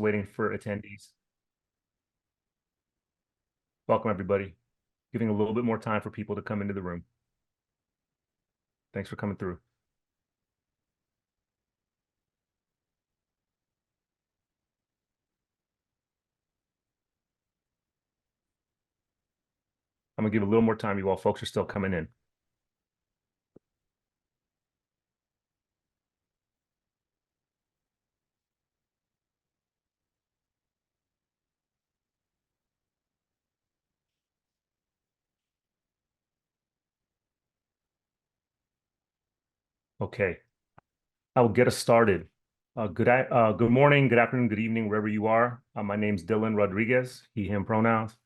waiting for attendees. Welcome, everybody. Giving a little bit more time for people to come into the room. Thanks for coming through. I'm gonna give a little more time. You all folks are still coming in. Okay, I will get us started. Good morning, good afternoon, good evening, wherever you are. My name's Dylan Rodriguez, he, him pronouns.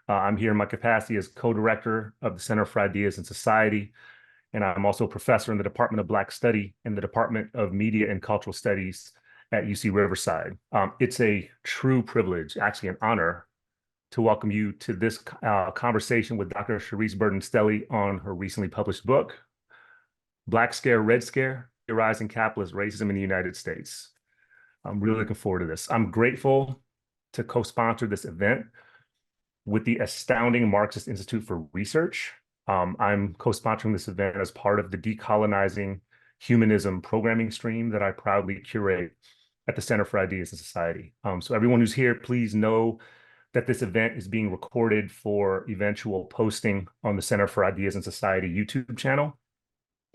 I'm here in my capacity as co-director of the Center for Ideas and Society, and I'm also a professor in the Department of Black Study and the Department of Media and Cultural Studies at UC Riverside. It's a true privilege, actually an honor, to welcome you to this conversation with Dr. Charisse Burden-Stelly on her recently published book, Black Scare, Red Scare, Theorizing Capitalist Racism in the United States. I'm really looking forward to this. I'm grateful to co-sponsor this event with the Astounding Marxist Institute for Research. I'm co-sponsoring this event as part of the Decolonizing Humanism programming stream that I proudly curate at the Center for Ideas and Society. So everyone who's here, please know that this event is being recorded for eventual posting on the Center for Ideas and Society YouTube channel.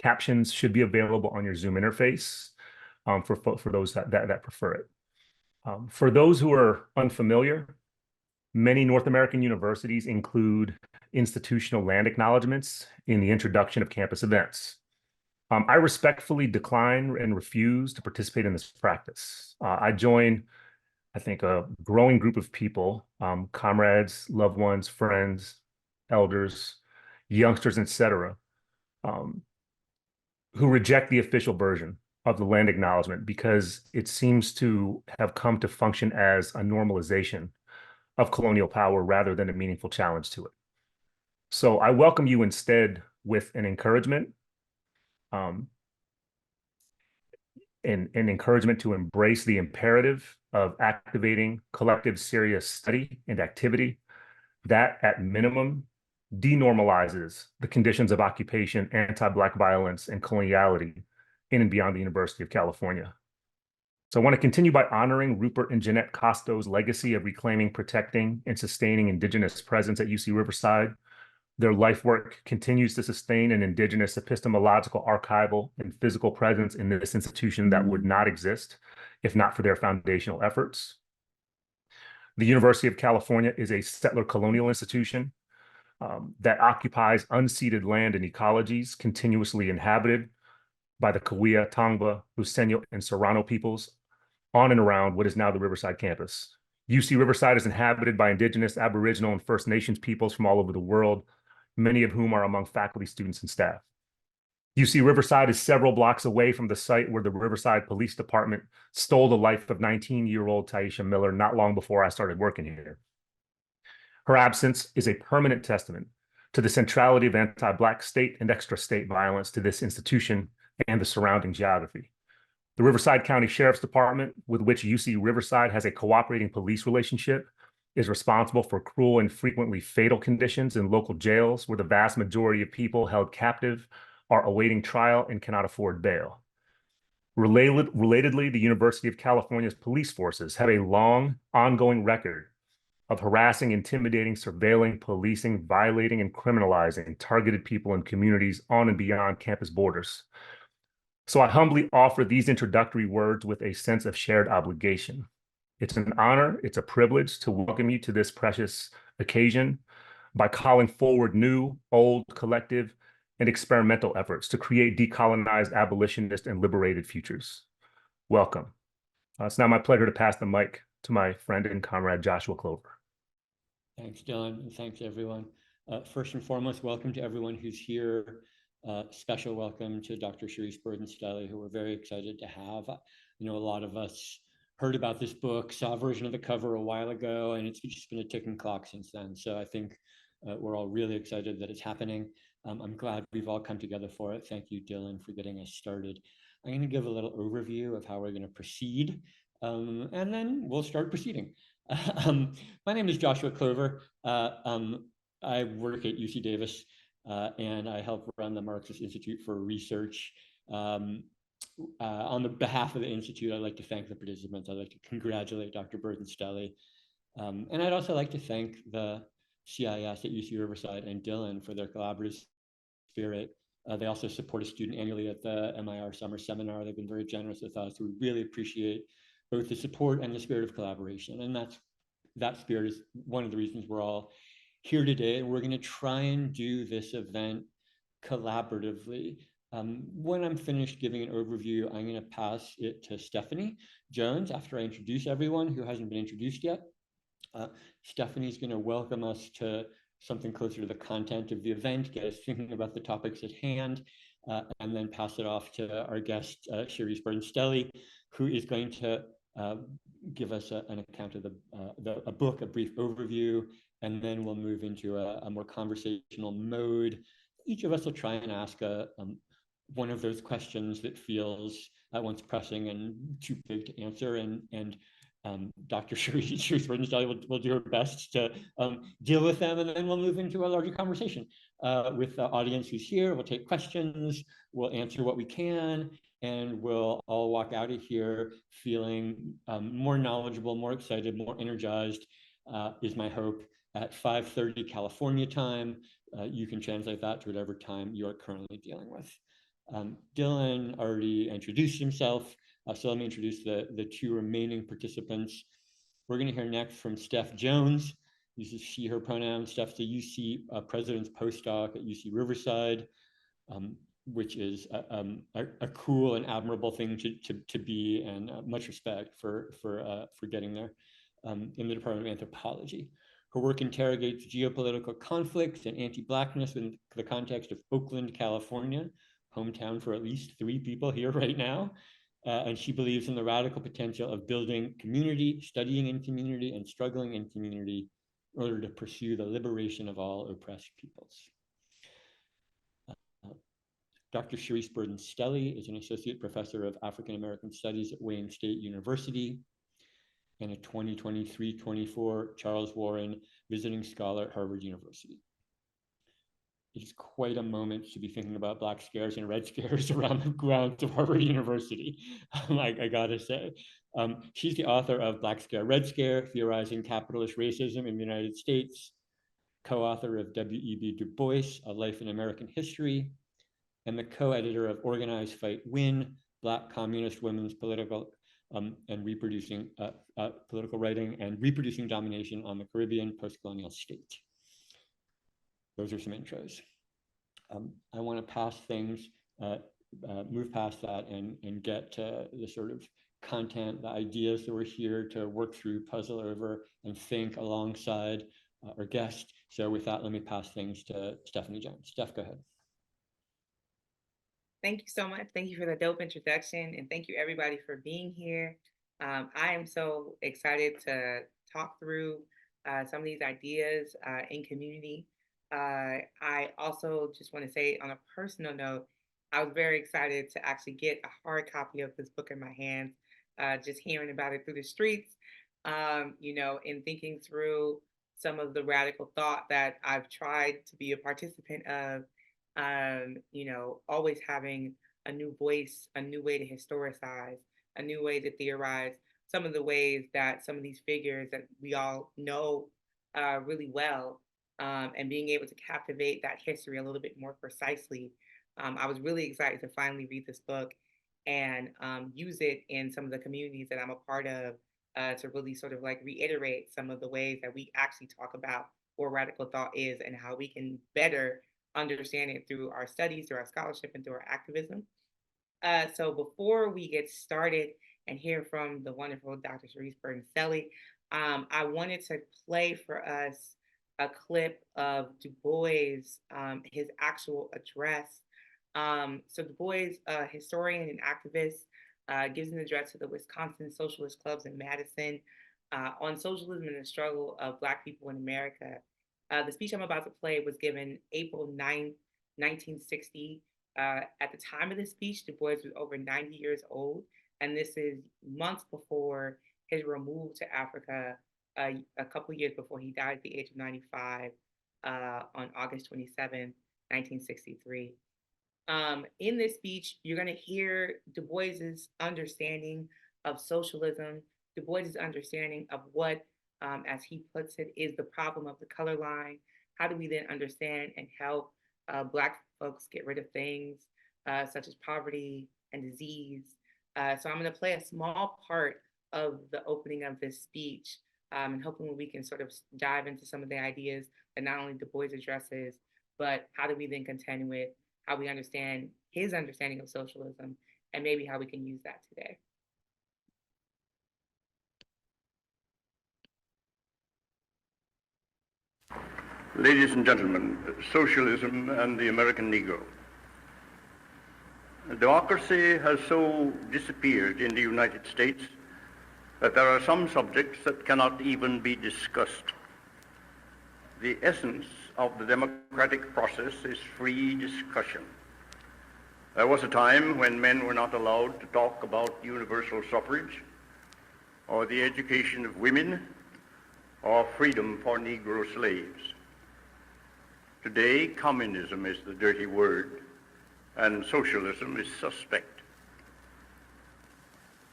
Captions should be available on your Zoom interface for those that prefer it. For those who are unfamiliar, many North American universities include institutional land acknowledgements in the introduction of campus events. I respectfully decline and refuse to participate in this practice. I join, I think, a growing group of people, comrades, loved ones, friends, elders, youngsters, etc., who reject the official version of the land acknowledgement because it seems to have come to function as a normalization of colonial power rather than a meaningful challenge to it. So I welcome you instead with an encouragement, an encouragement to embrace the imperative of activating collective serious study and activity that, at minimum, denormalizes the conditions of occupation, anti-Black violence, and coloniality in and beyond the University of California. So I want to continue by honoring Rupert and Jeanette Costo's legacy of reclaiming, protecting, and sustaining Indigenous presence at UC Riverside. Their life work continues to sustain an Indigenous epistemological, archival, and physical presence in this institution that would not exist if not for their foundational efforts. The University of California is a settler colonial institution that occupies unceded land and ecologies continuously inhabited by the Cahuilla, Tongva, Luiseño, and Serrano peoples on and around what is now the Riverside campus. UC Riverside is inhabited by Indigenous, Aboriginal, and First Nations peoples from all over the world, many of whom are among faculty, students, and staff. UC Riverside is several blocks away from the site where the Riverside Police Department stole the life of 19-year-old Taisha Miller not long before I started working here. Her absence is a permanent testament to the centrality of anti-Black state and extra-state violence to this institution and the surrounding geography. The Riverside County Sheriff's Department, with which UC Riverside has a cooperating police relationship, is responsible for cruel and frequently fatal conditions in local jails where the vast majority of people held captive are awaiting trial and cannot afford bail. Relatedly, the University of California's police forces have a long, ongoing record of harassing, intimidating, surveilling, policing, violating, and criminalizing targeted people and communities on and beyond campus borders. So I humbly offer these introductory words with a sense of shared obligation. It's an honor, it's a privilege to welcome you to this precious occasion by calling forward new, old, collective, and experimental efforts to create decolonized, abolitionist, and liberated futures. Welcome. It's now my pleasure to pass the mic to my friend and comrade, Joshua Clover. Thanks, Dylan, and thanks, everyone. First and foremost, welcome to everyone who's here. Special welcome to Dr. Charisse Burden-Stelly, who we're very excited to have. You know, a lot of us heard about this book, saw a version of the cover a while ago, and it's just been a ticking clock since then. So I think we're all really excited that it's happening. I'm glad we've all come together for it. Thank you, Dylan, for getting us started. I'm going to give a little overview of how we're going to proceed. and then we'll start proceeding. My name is Joshua Clover. I work at UC Davis, and I help run the Marxist Institute for Research. On the behalf of the Institute, I'd like to thank the participants. I'd like to congratulate Dr. Burden-Stelly. And I'd also like to thank the CIS at UC Riverside and Dylan for their collaborative spirit. They also support a student annually at the MIR Summer Seminar. They've been very generous with us. We really appreciate both the support and the spirit of collaboration. And that spirit is one of the reasons we're all here today. And we're going to try and do this event collaboratively. When I'm finished giving an overview, I'm going to pass it to Stephanie Jones after I introduce everyone who hasn't been introduced yet. Stephanie's going to welcome us to something closer to the content of the event, get us thinking about the topics at hand, and then pass it off to our guest, Charisse Burden-Stelly, who is going to give us an account of a book, a brief overview, and then we'll move into a more conversational mode. Each of us will try and ask one of those questions that feels at once pressing and too big to answer, and Dr. Charisse Burden-Stelly will do her best to deal with them, and then we'll move into a larger conversation with the audience who's here. We'll take questions, we'll answer what we can, and we'll all walk out of here feeling more knowledgeable, more excited, more energized, is my hope, at 5:30 California time. You can translate that to whatever time you are currently dealing with. Dylan already introduced himself. So let me introduce the two remaining participants. We're going to hear next from Steph Jones. Uses she, her pronouns. Steph's a UC president's postdoc at UC Riverside, which is a cool and admirable thing to be, and much respect for getting there, in the Department of Anthropology. Her work interrogates geopolitical conflicts and anti-Blackness in the context of Oakland, California, hometown for at least 3 people here right now. And she believes in the radical potential of building community, studying in community, and struggling in community in order to pursue the liberation of all oppressed peoples. Dr. Charisse Burden-Stelly is an associate professor of African American Studies at Wayne State University and a 2023-24 Charles Warren Visiting Scholar at Harvard University. It is quite a moment to be thinking about Black scares and red scares around the grounds of Harvard University, I gotta say. She's the author of Black Scare, Red Scare, Theorizing Capitalist Racism in the United States, co-author of W.E.B. Du Bois, A Life in American History, and the co-editor of Organize, Fight, Win, Black Communist Women's Political and Reproducing Political Writing and Reproducing Domination on the Caribbean, Postcolonial State. Those are some intros. I want to pass things, move past that and get to the sort of content, the ideas that we're here to work through, puzzle over, and think alongside our guest. So with that, let me pass things to Stephanie Jones. Steph, go ahead. Thank you so much. Thank you for the dope introduction, and thank you everybody for being here. I am so excited to talk through some of these ideas in community. I also just want to say on a personal note, I was very excited to actually get a hard copy of this book in my hands, just hearing about it through the streets, and thinking through some of the radical thought that I've tried to be a participant of, always having a new voice, a new way to historicize, a new way to theorize some of the ways that some of these figures that we all know really well, and being able to captivate that history a little bit more precisely. I was really excited to finally read this book and use it in some of the communities that I'm a part of, to really sort of like reiterate some of the ways that we actually talk about what radical thought is and how we can better understand it through our studies, through our scholarship, and through our activism. So before we get started and hear from the wonderful Dr. Charisse Burden-Stelly, I wanted to play for us a clip of Du Bois, his actual address. So Du Bois, a historian and activist, gives an address to the Wisconsin Socialist Clubs in Madison on socialism and the struggle of Black people in America. The speech I'm about to play was given April 9th, 1960. At the time of the speech, Du Bois was over 90 years old. And this is months before his remove to Africa, a couple years before he died at the age of 95 on August 27, 1963. In this speech, you're going to hear Du Bois's understanding of socialism, Du Bois's understanding of what, as he puts it, is the problem of the color line. How do we then understand and help Black folks get rid of things such as poverty and disease? So I'm going to play a small part of the opening of this speech, and hoping we can sort of dive into some of the ideas that not only Du Bois addresses, but how do we then contend with how we understand his understanding of socialism, and maybe how we can use that today. Ladies and gentlemen, socialism and the American Negro. Democracy has so disappeared in the United States that there are some subjects that cannot even be discussed. The essence of the democratic process is free discussion. There was a time when men were not allowed to talk about universal suffrage, or the education of women, or freedom for Negro slaves. Today, communism is the dirty word, and socialism is suspect.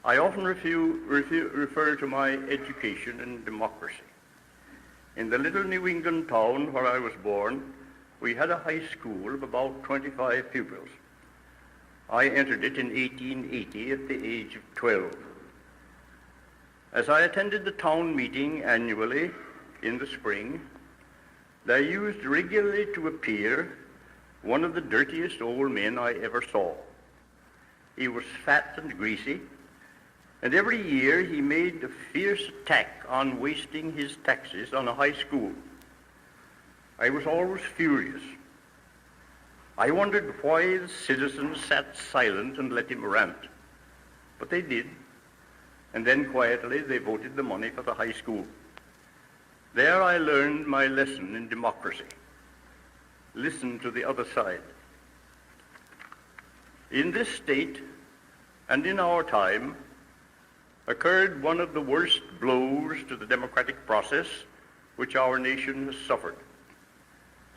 I often refer to my education in democracy. In the little New England town where I was born, we had a high school of about 25 pupils. I entered it in 1880 at the age of 12. As I attended the town meeting annually in the spring, there used regularly to appear one of the dirtiest old men I ever saw. He was fat and greasy, and every year he made a fierce attack on wasting his taxes on a high school. I was always furious. I wondered why the citizens sat silent and let him rant. But they did, and then quietly they voted the money for the high school. There I learned my lesson in democracy. Listen to the other side. In this state, and in our time, occurred one of the worst blows to the democratic process which our nation has suffered.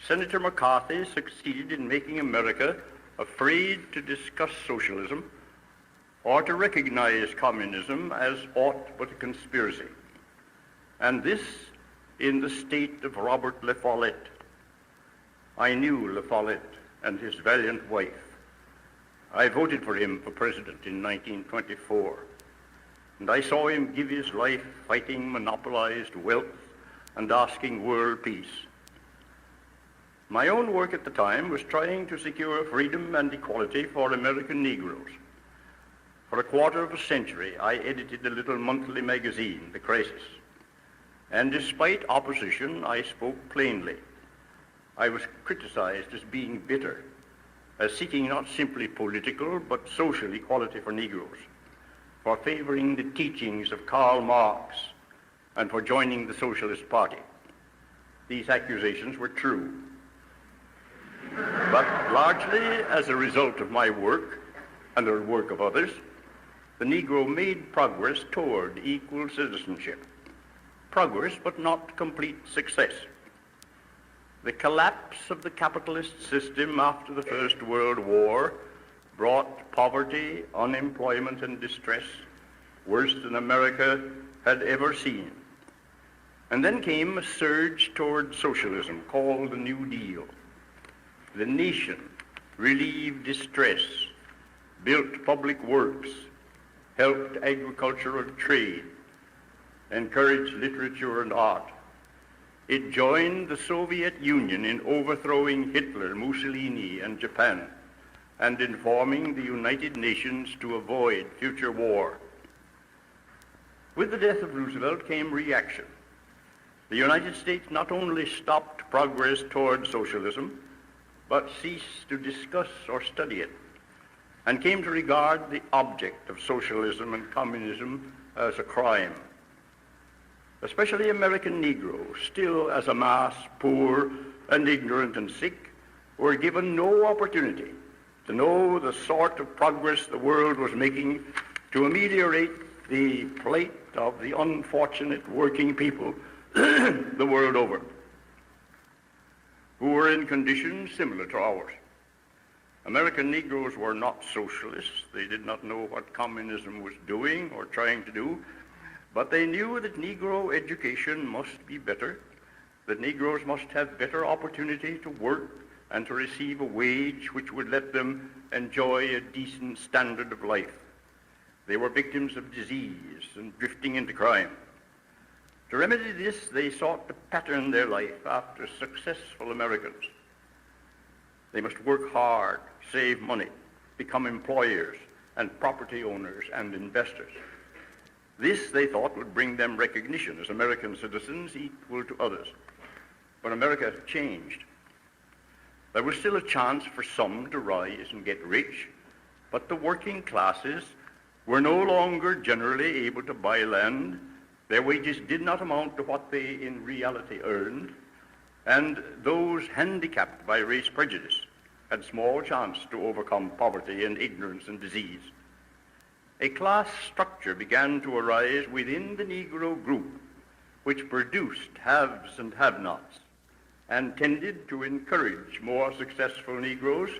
Senator McCarthy succeeded in making America afraid to discuss socialism or to recognize communism as aught but a conspiracy. And this in the state of Robert La Follette. I knew La Follette and his valiant wife. I voted for him for president in 1924. And I saw him give his life fighting monopolized wealth and asking world peace. My own work at the time was trying to secure freedom and equality for American Negroes. For a quarter of a century, I edited the little monthly magazine, The Crisis. And despite opposition, I spoke plainly. I was criticized as being bitter, as seeking not simply political but social equality for Negroes, for favoring the teachings of Karl Marx, and for joining the Socialist Party. These accusations were true. But largely as a result of my work and the work of others, the Negro made progress toward equal citizenship. Progress, but not complete success. The collapse of the capitalist system after the First World War brought poverty, unemployment, and distress worse than America had ever seen. And then came a surge toward socialism called the New Deal. The nation relieved distress, built public works, helped agricultural trade, encouraged literature and art. It joined the Soviet Union in overthrowing Hitler, Mussolini, and Japan, and in forming the United Nations to avoid future war. With the death of Roosevelt came reaction. The United States not only stopped progress toward socialism, but ceased to discuss or study it, and came to regard the object of socialism and communism as a crime. Especially American Negroes, still as a mass poor and ignorant and sick, were given no opportunity to know the sort of progress the world was making to ameliorate the plight of the unfortunate working people the world over, who were in conditions similar to ours. American Negroes were not socialists. They did not know what communism was doing or trying to do, but they knew that Negro education must be better, that Negroes must have better opportunity to work and to receive a wage which would let them enjoy a decent standard of life. They were victims of disease and drifting into crime. To remedy this, they sought to pattern their life after successful Americans. They must work hard, save money, become employers and property owners and investors. This, they thought, would bring them recognition as American citizens equal to others. But America changed. There was still a chance for some to rise and get rich, but the working classes were no longer generally able to buy land. Their wages did not amount to what they in reality earned, and those handicapped by race prejudice had small chance to overcome poverty and ignorance and disease. A class structure began to arise within the Negro group, which produced haves and have-nots, and tended to encourage more successful Negroes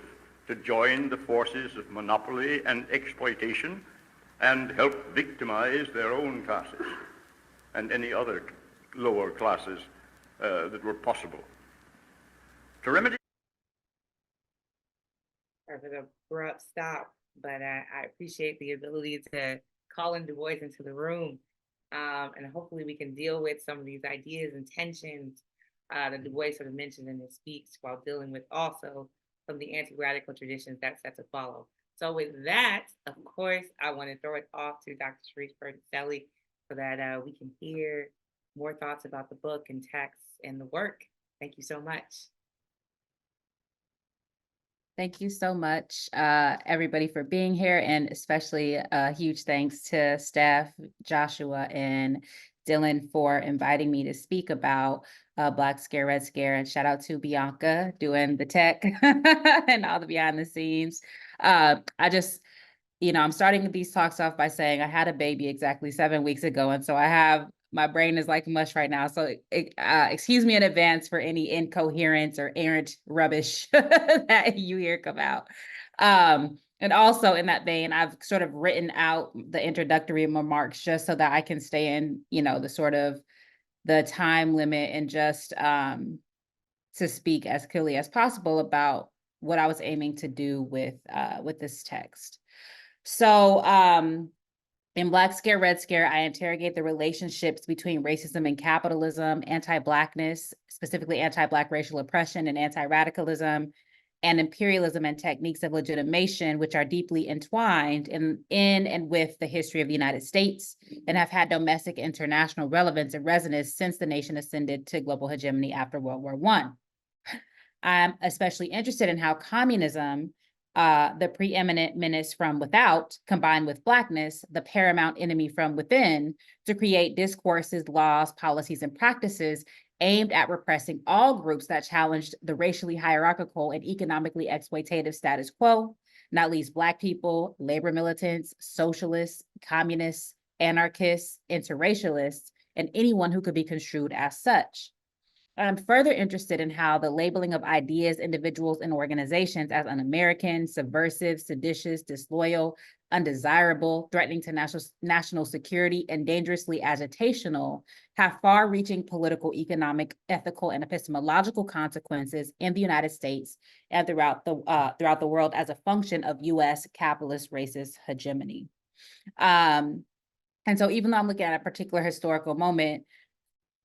to join the forces of monopoly and exploitation and help victimize their own classes and any other lower classes that were possible. To remedy For the abrupt stop, but I appreciate the ability to call in Du Bois into the room, and hopefully we can deal with some of these ideas and tensions that Du Bois sort of mentioned in his speech, while dealing with also some of the anti-radical traditions that's set to follow. So with that, of course, I want to throw it off to Dr. Charisse Burden-Stelly so that we can hear more thoughts about the book and text and the work. Thank you so much. Thank you so much, everybody, for being here, and especially a huge thanks to staff, Joshua and Dylan, for inviting me to speak about Black Scare, Red Scare, and shout out to Bianca doing the tech and all the behind the scenes. I'm starting these talks off by saying I had a baby exactly 7 weeks ago, and so my brain is like mush right now. So excuse me in advance for any incoherence or errant rubbish that you hear come out. And also in that vein, I've sort of written out the introductory remarks just so that I can stay in, the time limit and just to speak as clearly as possible about what I was aiming to do with this text. So, in Black Scare, Red Scare, I interrogate the relationships between racism and capitalism, anti-Blackness, specifically anti-Black racial oppression and anti-radicalism, and imperialism and techniques of legitimation, which are deeply entwined in and with the history of the United States and have had domestic international relevance and resonance since the nation ascended to global hegemony after World War I. I'm especially interested in how communism, the preeminent menace from without, combined with Blackness, the paramount enemy from within, to create discourses, laws, policies, and practices aimed at repressing all groups that challenged the racially hierarchical and economically exploitative status quo, not least Black people, labor militants, socialists, communists, anarchists, interracialists, and anyone who could be construed as such. I'm further interested in how the labeling of ideas, individuals, and organizations as un-American, subversive, seditious, disloyal, undesirable, threatening to national security, and dangerously agitational have far-reaching political, economic, ethical, and epistemological consequences in the United States and throughout the world as a function of U.S. capitalist racist hegemony. And so even though I'm looking at a particular historical moment,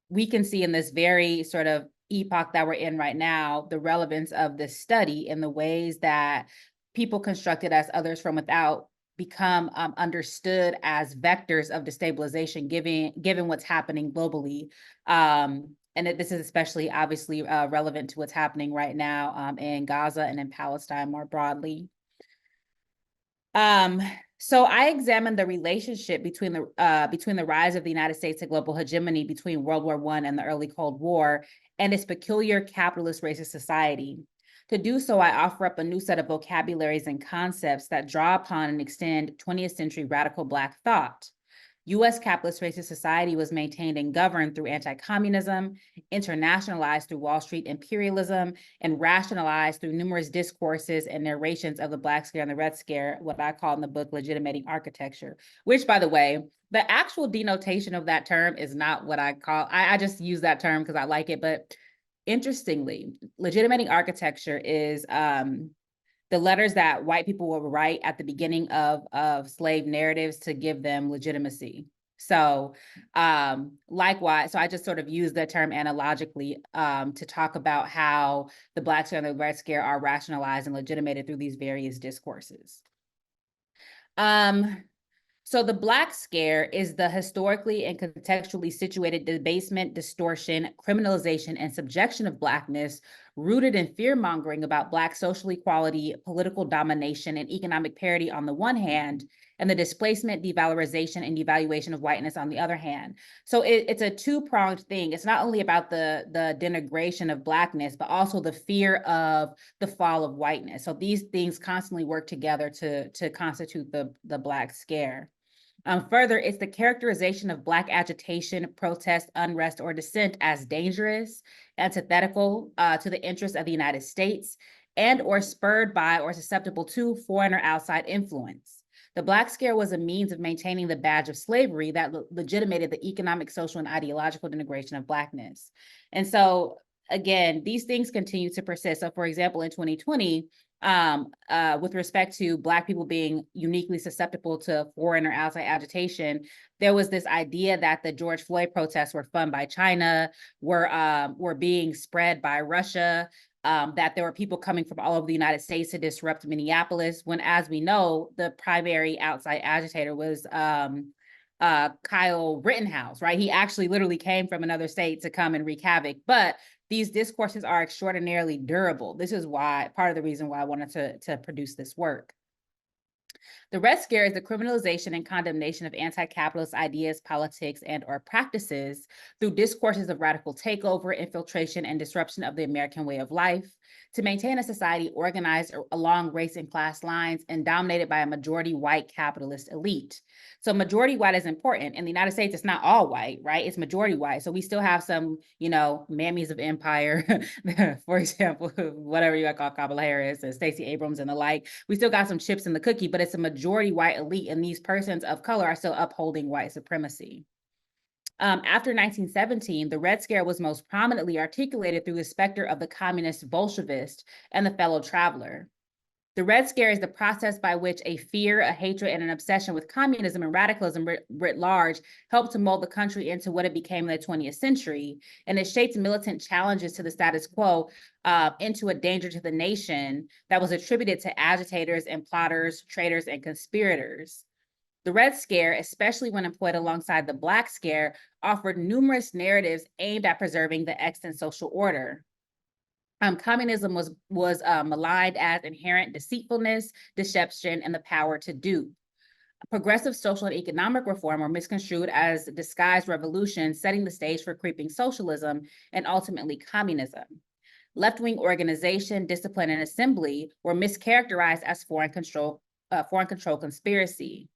we can see in this very sort of epoch that we're in right now, the relevance of this study in the ways that people constructed as others from without become understood as vectors of destabilization, given what's happening globally. And this is especially obviously relevant to what's happening right now in Gaza and in Palestine more broadly. So I examined the relationship between the rise of the United States to global hegemony between World War I and the early Cold War and its peculiar capitalist racist society. To do so, I offer up a new set of vocabularies and concepts that draw upon and extend 20th century radical Black thought. U.S. capitalist racist society was maintained and governed through anti-communism, internationalized through Wall Street imperialism, and rationalized through numerous discourses and narrations of the Black Scare and the Red Scare, what I call in the book legitimating architecture, which, by the way, the actual denotation of that term is not what I call, I just use that term because I like it, but interestingly, legitimating architecture is the letters that white people will write at the beginning of slave narratives to give them legitimacy. So likewise, so I just sort of use the term analogically to talk about how the Black Scare and the Red Scare are rationalized and legitimated through these various discourses. So the Black Scare is the historically and contextually situated debasement, distortion, criminalization, and subjection of Blackness rooted in fear-mongering about Black social equality, political domination, and economic parity on the one hand, and the displacement, devalorization, and devaluation of whiteness on the other hand. So it's a two-pronged thing. It's not only about the denigration of Blackness, but also the fear of the fall of whiteness. So these things constantly work together to constitute the Black Scare. Further, it's the characterization of Black agitation, protest, unrest, or dissent as dangerous, antithetical to the interests of the United States, and or spurred by or susceptible to foreign or outside influence. The Black Scare was a means of maintaining the badge of slavery that legitimated the economic, social, and ideological denigration of Blackness. And so, again, these things continue to persist. So, for example, in 2020, with respect to Black people being uniquely susceptible to foreign or outside agitation, there was this idea that the George Floyd protests were funded by China, were being spread by Russia, that there were people coming from all over the United States to disrupt Minneapolis, when, as we know, the primary outside agitator was Kyle Rittenhouse, right? He actually literally came from another state to come and wreak havoc. But these discourses are extraordinarily durable. This is why, part of the reason why I wanted to produce this work. The Red Scare is the criminalization and condemnation of anti-capitalist ideas, politics, and or practices through discourses of radical takeover, infiltration, and disruption of the American way of life, to maintain a society organized along race and class lines and dominated by a majority white capitalist elite. So majority white is important. In the United States, it's not all white, right? It's majority white. So we still have some, mammies of empire, for example, whatever you call Kamala Harris and Stacey Abrams and the like. We still got some chips in the cookie, but it's a majority white elite, and these persons of color are still upholding white supremacy. After 1917, the Red Scare was most prominently articulated through the specter of the communist Bolshevist and the fellow traveler. The Red Scare is the process by which a fear, a hatred, and an obsession with communism and radicalism writ large helped to mold the country into what it became in the 20th century, and it shaped militant challenges to the status quo into a danger to the nation that was attributed to agitators and plotters, traitors, and conspirators. The Red Scare, especially when employed alongside the Black Scare, offered numerous narratives aimed at preserving the extant social order. Communism was maligned as inherent deceitfulness, deception, and the power to dupe. Progressive social and economic reform were misconstrued as disguised revolution, setting the stage for creeping socialism and ultimately communism. Left-wing organization, discipline, and assembly were mischaracterized as foreign control conspiracy.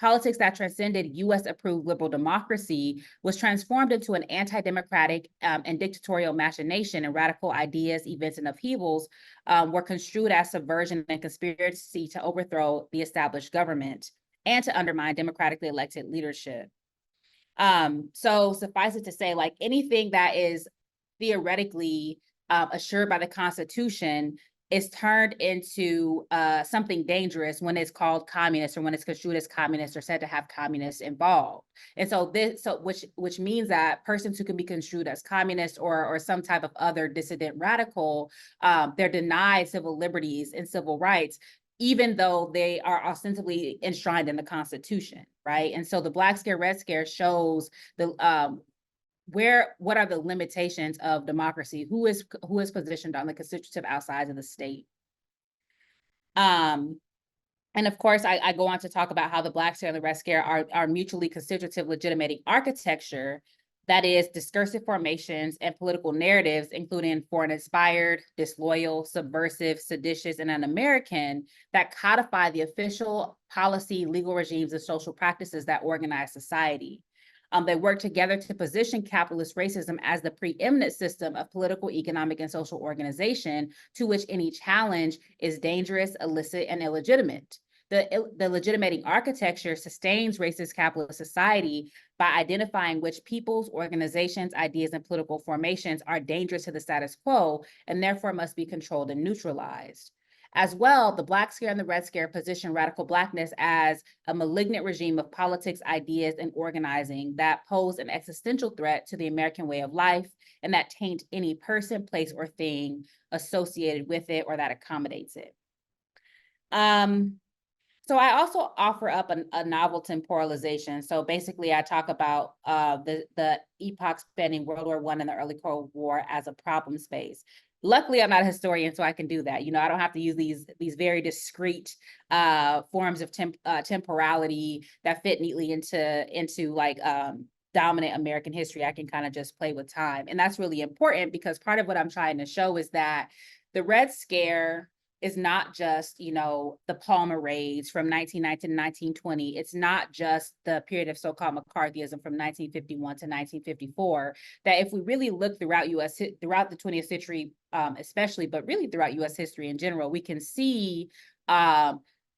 Politics that transcended US-approved liberal democracy was transformed into an anti-democratic and dictatorial machination, and radical ideas, events, and upheavals were construed as subversion and conspiracy to overthrow the established government and to undermine democratically elected leadership. So suffice it to say, like anything that is theoretically assured by the Constitution is turned into something dangerous when it's called communist, or when it's construed as communist or said to have communists involved. And so which means that persons who can be construed as communist or some type of other dissident radical, they're denied civil liberties and civil rights, even though they are ostensibly enshrined in the Constitution, right? And so the Black Scare, Red Scare shows the what are the limitations of democracy? Who is positioned on the constitutive outsides of the state? And of course, I go on to talk about how the Black Scare and the Red Scare are mutually constitutive legitimating architecture, That is, discursive formations and political narratives, including foreign-inspired, disloyal, subversive, seditious, and un-American, that codify the official policy, legal regimes, and social practices that organize society. They work together to position capitalist racism as the preeminent system of political, economic, and social organization to which any challenge is dangerous, illicit, and illegitimate. The legitimating architecture sustains racist capitalist society by identifying which peoples, organizations, ideas, and political formations are dangerous to the status quo and therefore must be controlled and neutralized. As well, the Black Scare and the Red Scare position radical Blackness as a malignant regime of politics, ideas, and organizing that pose an existential threat to the American way of life and that taint any person, place, or thing associated with it or that accommodates it. So I also offer up a novel temporalization. So basically, I talk about the epoch-spanning World War I and the early Cold War as a problem space. Luckily, I'm not a historian, so I can do that. You know, I don't have to use these very discrete forms of temporality that fit neatly into like dominant American history. I can kind of just play with time, and that's really important because part of what I'm trying to show is that the Red Scare is not just, you know, the Palmer raids from 1919 to 1920. It's not just the period of so-called McCarthyism from 1951 to 1954. That if we really look throughout the 20th century, especially, but really throughout U.S. history in general, we can see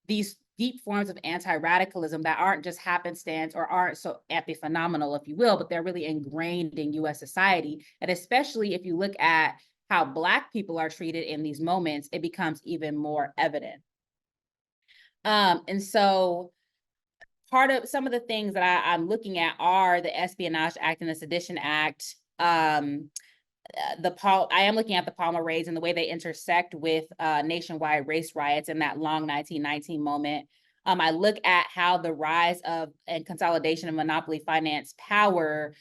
these deep forms of anti-radicalism that aren't just happenstance or aren't so epiphenomenal, if you will, but they're really ingrained in U.S. society. And especially if you look at how Black people are treated in these moments, it becomes even more evident. And so part of some of the things that I'm looking at are the Espionage Act and the Sedition Act. I am looking at the Palmer raids and the way they intersect with nationwide race riots in that long 1919 moment. I look at how the rise of and consolidation of monopoly finance power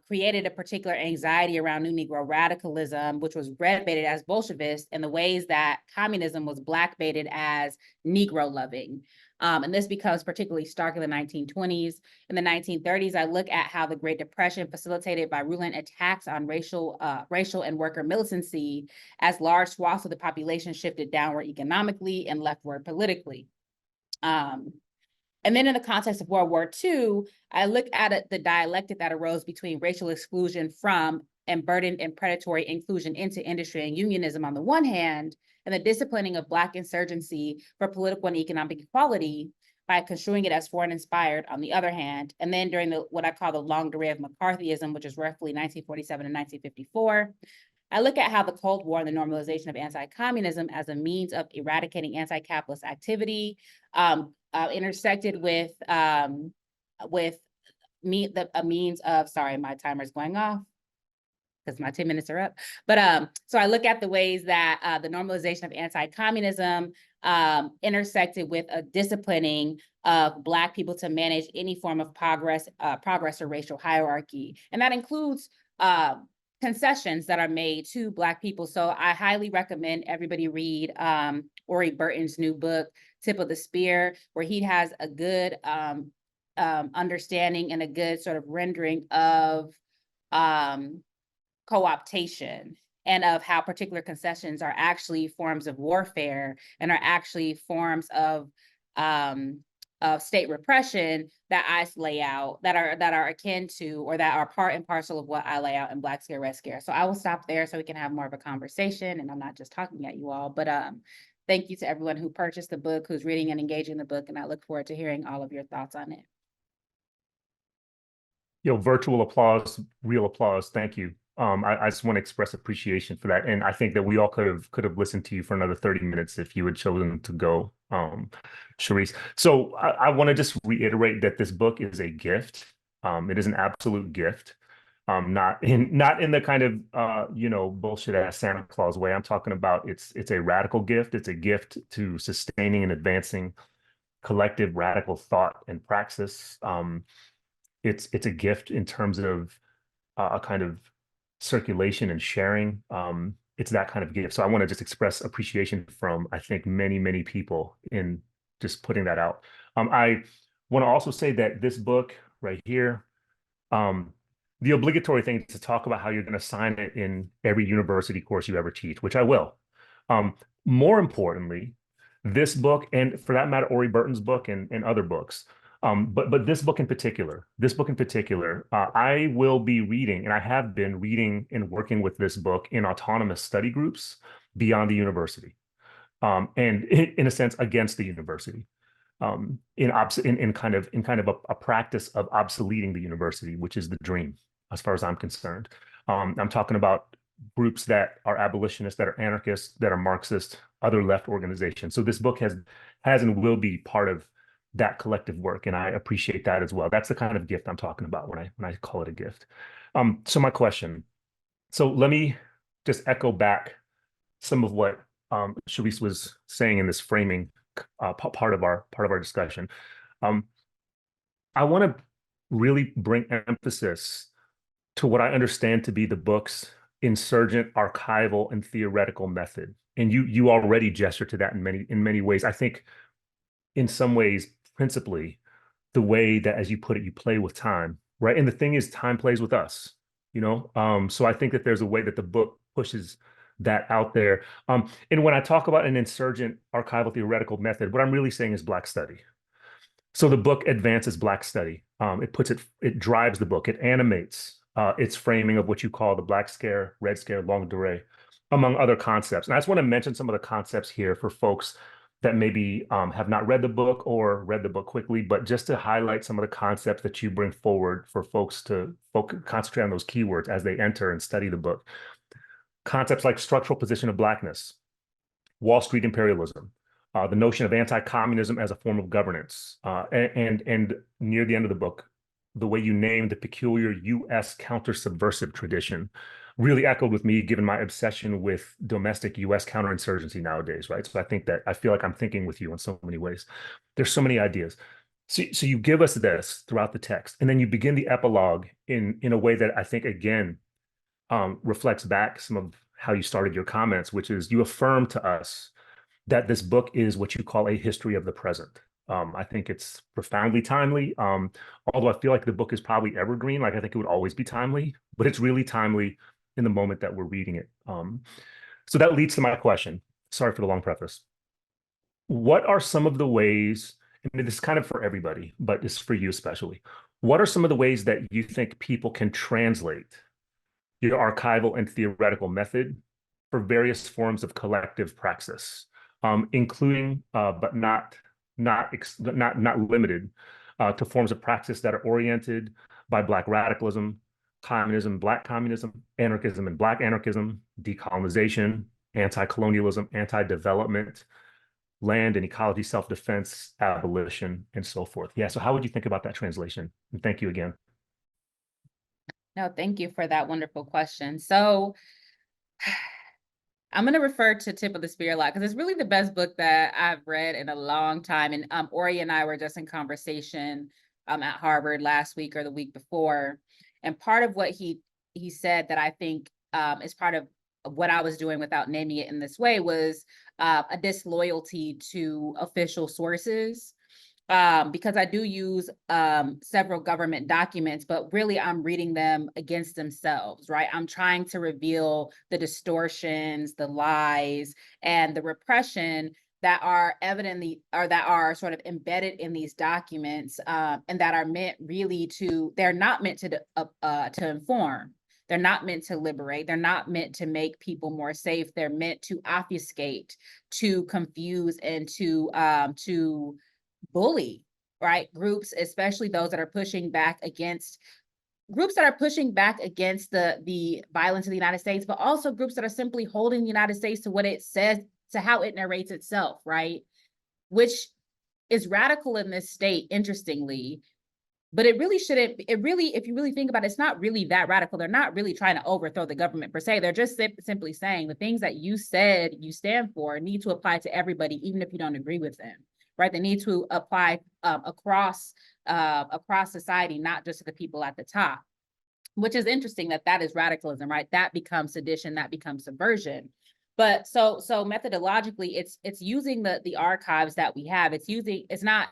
created a particular anxiety around New Negro radicalism, which was red-baited as Bolshevist, and the ways that communism was black-baited as Negro-loving. And this becomes particularly stark in the 1920s. In the 1930s, I look at how the Great Depression, facilitated by virulent attacks on racial and worker militancy, as large swaths of the population shifted downward economically and leftward politically. And then in the context of World War II, I look at the dialectic that arose between racial exclusion from and burdened and predatory inclusion into industry and unionism on the one hand, and the disciplining of Black insurgency for political and economic equality by construing it as foreign-inspired on the other hand. And then during what I call the long delay of McCarthyism, which is roughly 1947 and 1954, I look at how the Cold War and the normalization of anti-communism as a means of eradicating anti-capitalist activity intersected with a means of, sorry, my timer's going off because my 10 minutes are up. But so I look at the ways that the normalization of anti-communism intersected with a disciplining of Black people to manage any form of progress or racial hierarchy. And that includes concessions that are made to Black people. So I highly recommend everybody read Ori Burton's new book, Tip of the Spear, where he has a good understanding and a good sort of rendering of co-optation and of how particular concessions are actually forms of warfare and are actually forms of state repression that I lay out that are akin to or that are part and parcel of what I lay out in Black Scare, Red Scare. So I will stop there so we can have more of a conversation and I'm not just talking at you all, but thank you to everyone who purchased the book, who's reading and engaging the book, and I look forward to hearing all of your thoughts on it. Virtual applause, real applause. Thank you. I just want to express appreciation for that. And I think that we all could have listened to you for another 30 minutes if you had chosen to go, Charisse. So I want to just reiterate that this book is a gift. It is an absolute gift. Not in the kind of bullshit ass Santa Claus way. I'm talking about it's a radical gift. It's a gift to sustaining and advancing collective radical thought and praxis. It's a gift in terms of a kind of circulation and sharing. It's that kind of gift. So I want to just express appreciation from, I think, many, many people in just putting that out. I want to also say that this book right here, the obligatory thing is to talk about how you're going to assign it in every university course you ever teach, which I will. More importantly, this book, and for that matter, Ori Burton's book and other books, but this book in particular, I will be reading, and I have been reading and working with this book in autonomous study groups beyond the university, and in a sense against the university, in kind of a practice of obsoleting the university, which is the dream, as far as I'm concerned. I'm talking about groups that are abolitionists, that are anarchists, that are Marxist, other left organizations. So this book has and will be part of that collective work, and I appreciate that as well. That's the kind of gift I'm talking about when I call it a gift. So my question. So let me just echo back some of what Charisse was saying in this framing part of our discussion. I want to really bring emphasis to what I understand to be the book's insurgent, archival, and theoretical method. And you already gesture to that in many ways. I think in some ways, principally, the way that, as you put it, you play with time, right? And the thing is, time plays with us, you know? So I think that there's a way that the book pushes that out there. And when I talk about an insurgent, archival, theoretical method, what I'm really saying is Black study. So the book advances Black study. It drives the book. It animates its framing of what you call the Black scare, Red scare, longue durée, among other concepts. And I just want to mention some of the concepts here for folks that maybe have not read the book or read the book quickly, but just to highlight some of the concepts that you bring forward for folks to concentrate on those keywords as they enter and study the book. Concepts like structural position of Blackness, Wall Street imperialism, the notion of anti-communism as a form of governance, and near the end of the book, the way you name the peculiar U.S. counter-subversive tradition really echoed with me, given my obsession with domestic U.S. counterinsurgency nowadays, right? So I feel like I'm thinking with you in so many ways. There's so many ideas. So you give us this throughout the text, and then you begin the epilogue in a way that I think, again, reflects back some of how you started your comments, which is you affirm to us that this book is what you call a history of the present. I think it's profoundly timely, although I feel like the book is probably evergreen. Like I think it would always be timely, but it's really timely in the moment that we're reading it. So that leads to my question. Sorry for the long preface. What are some of the ways, and this is kind of for everybody, but it's for you especially, what are some of the ways that you think people can translate your archival and theoretical method for various forms of collective praxis, including, but not limited to forms of praxis that are oriented by Black radicalism, communism, Black communism, anarchism and Black anarchism, decolonization, anti-colonialism, anti-development, land and ecology, self-defense, abolition, and so forth. Yeah, so how would you think about that translation? And thank you again. No, thank you for that wonderful question. So I'm going to refer to Tip of the Spear a lot because it's really the best book that I've read in a long time. And Ori and I were just in conversation at Harvard last week or the week before. And part of what he said that I think is part of what I was doing without naming it in this way was a disloyalty to official sources. Because I do use several government documents, but really I'm reading them against themselves, right? I'm trying to reveal the distortions, the lies, and the repression that are evidently, or that are sort of embedded in these documents, and that are meant really they're not meant to inform. They're not meant to liberate. They're not meant to make people more safe. They're meant to obfuscate, to confuse, and to bully, right? Groups, especially those that are pushing back against the violence in the United States, but also groups that are simply holding the United States to what it says, to how it narrates itself, right? Which is radical in this state, interestingly, but it really shouldn't, if you really think about it, it's not really that radical. They're not really trying to overthrow the government per se. They're just simply saying the things that you said you stand for need to apply to everybody, even if you don't agree with them. Right, they need to apply across society, not just to the people at the top, which is interesting that is radicalism, right? That becomes sedition, that becomes subversion. But so methodologically, it's using the archives that we have. It's not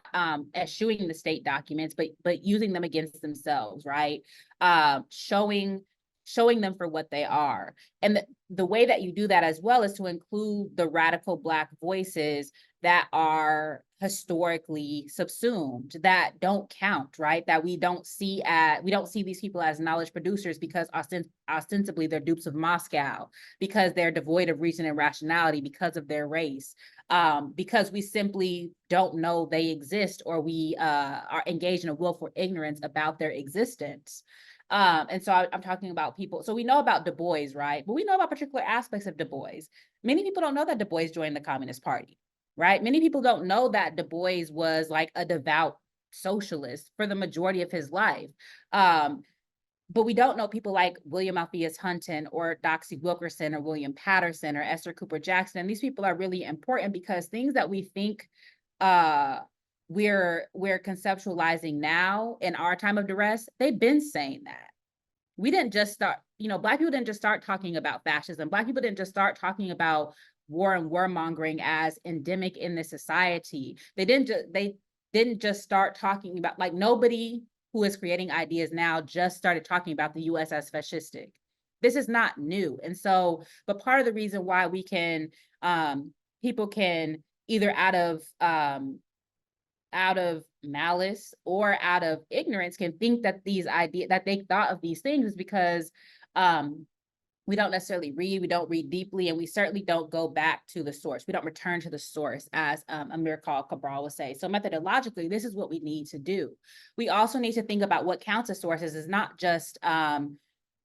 eschewing the state documents, but using them against themselves, right? Showing them for what they are. And the way that you do that as well is to include the radical Black voices that are historically subsumed, that don't count, right? That we don't see these people as knowledge producers because ostensibly they're dupes of Moscow, because they're devoid of reason and rationality, because of their race, because we simply don't know they exist, or we are engaged in a willful ignorance about their existence. And so I'm talking about people. So we know about Du Bois, right? But we know about particular aspects of Du Bois. Many people don't know that Du Bois joined the Communist Party, right? Many people don't know that Du Bois was like a devout socialist for the majority of his life. But we don't know people like William Alpheus Hunton or Doxy Wilkerson or William Patterson or Esther Cooper Jackson. And these people are really important because things that we think we're conceptualizing now in our time of duress, they've been saying that. We didn't just start, Black people didn't just start talking about fascism. Black people didn't just start talking about war and warmongering as endemic in this society. They didn't just start talking about, like, nobody who is creating ideas now just started talking about the US as fascistic. This is not new. And so, but part of the reason why we can, people can either out of malice or out of ignorance can think that these ideas, that they thought of these things, is because we don't necessarily read, we don't read deeply, and we certainly don't go back to the source. We don't return to the source, as Amir Cabral would say. So methodologically, this is what we need to do. We also need to think about what counts as sources is not just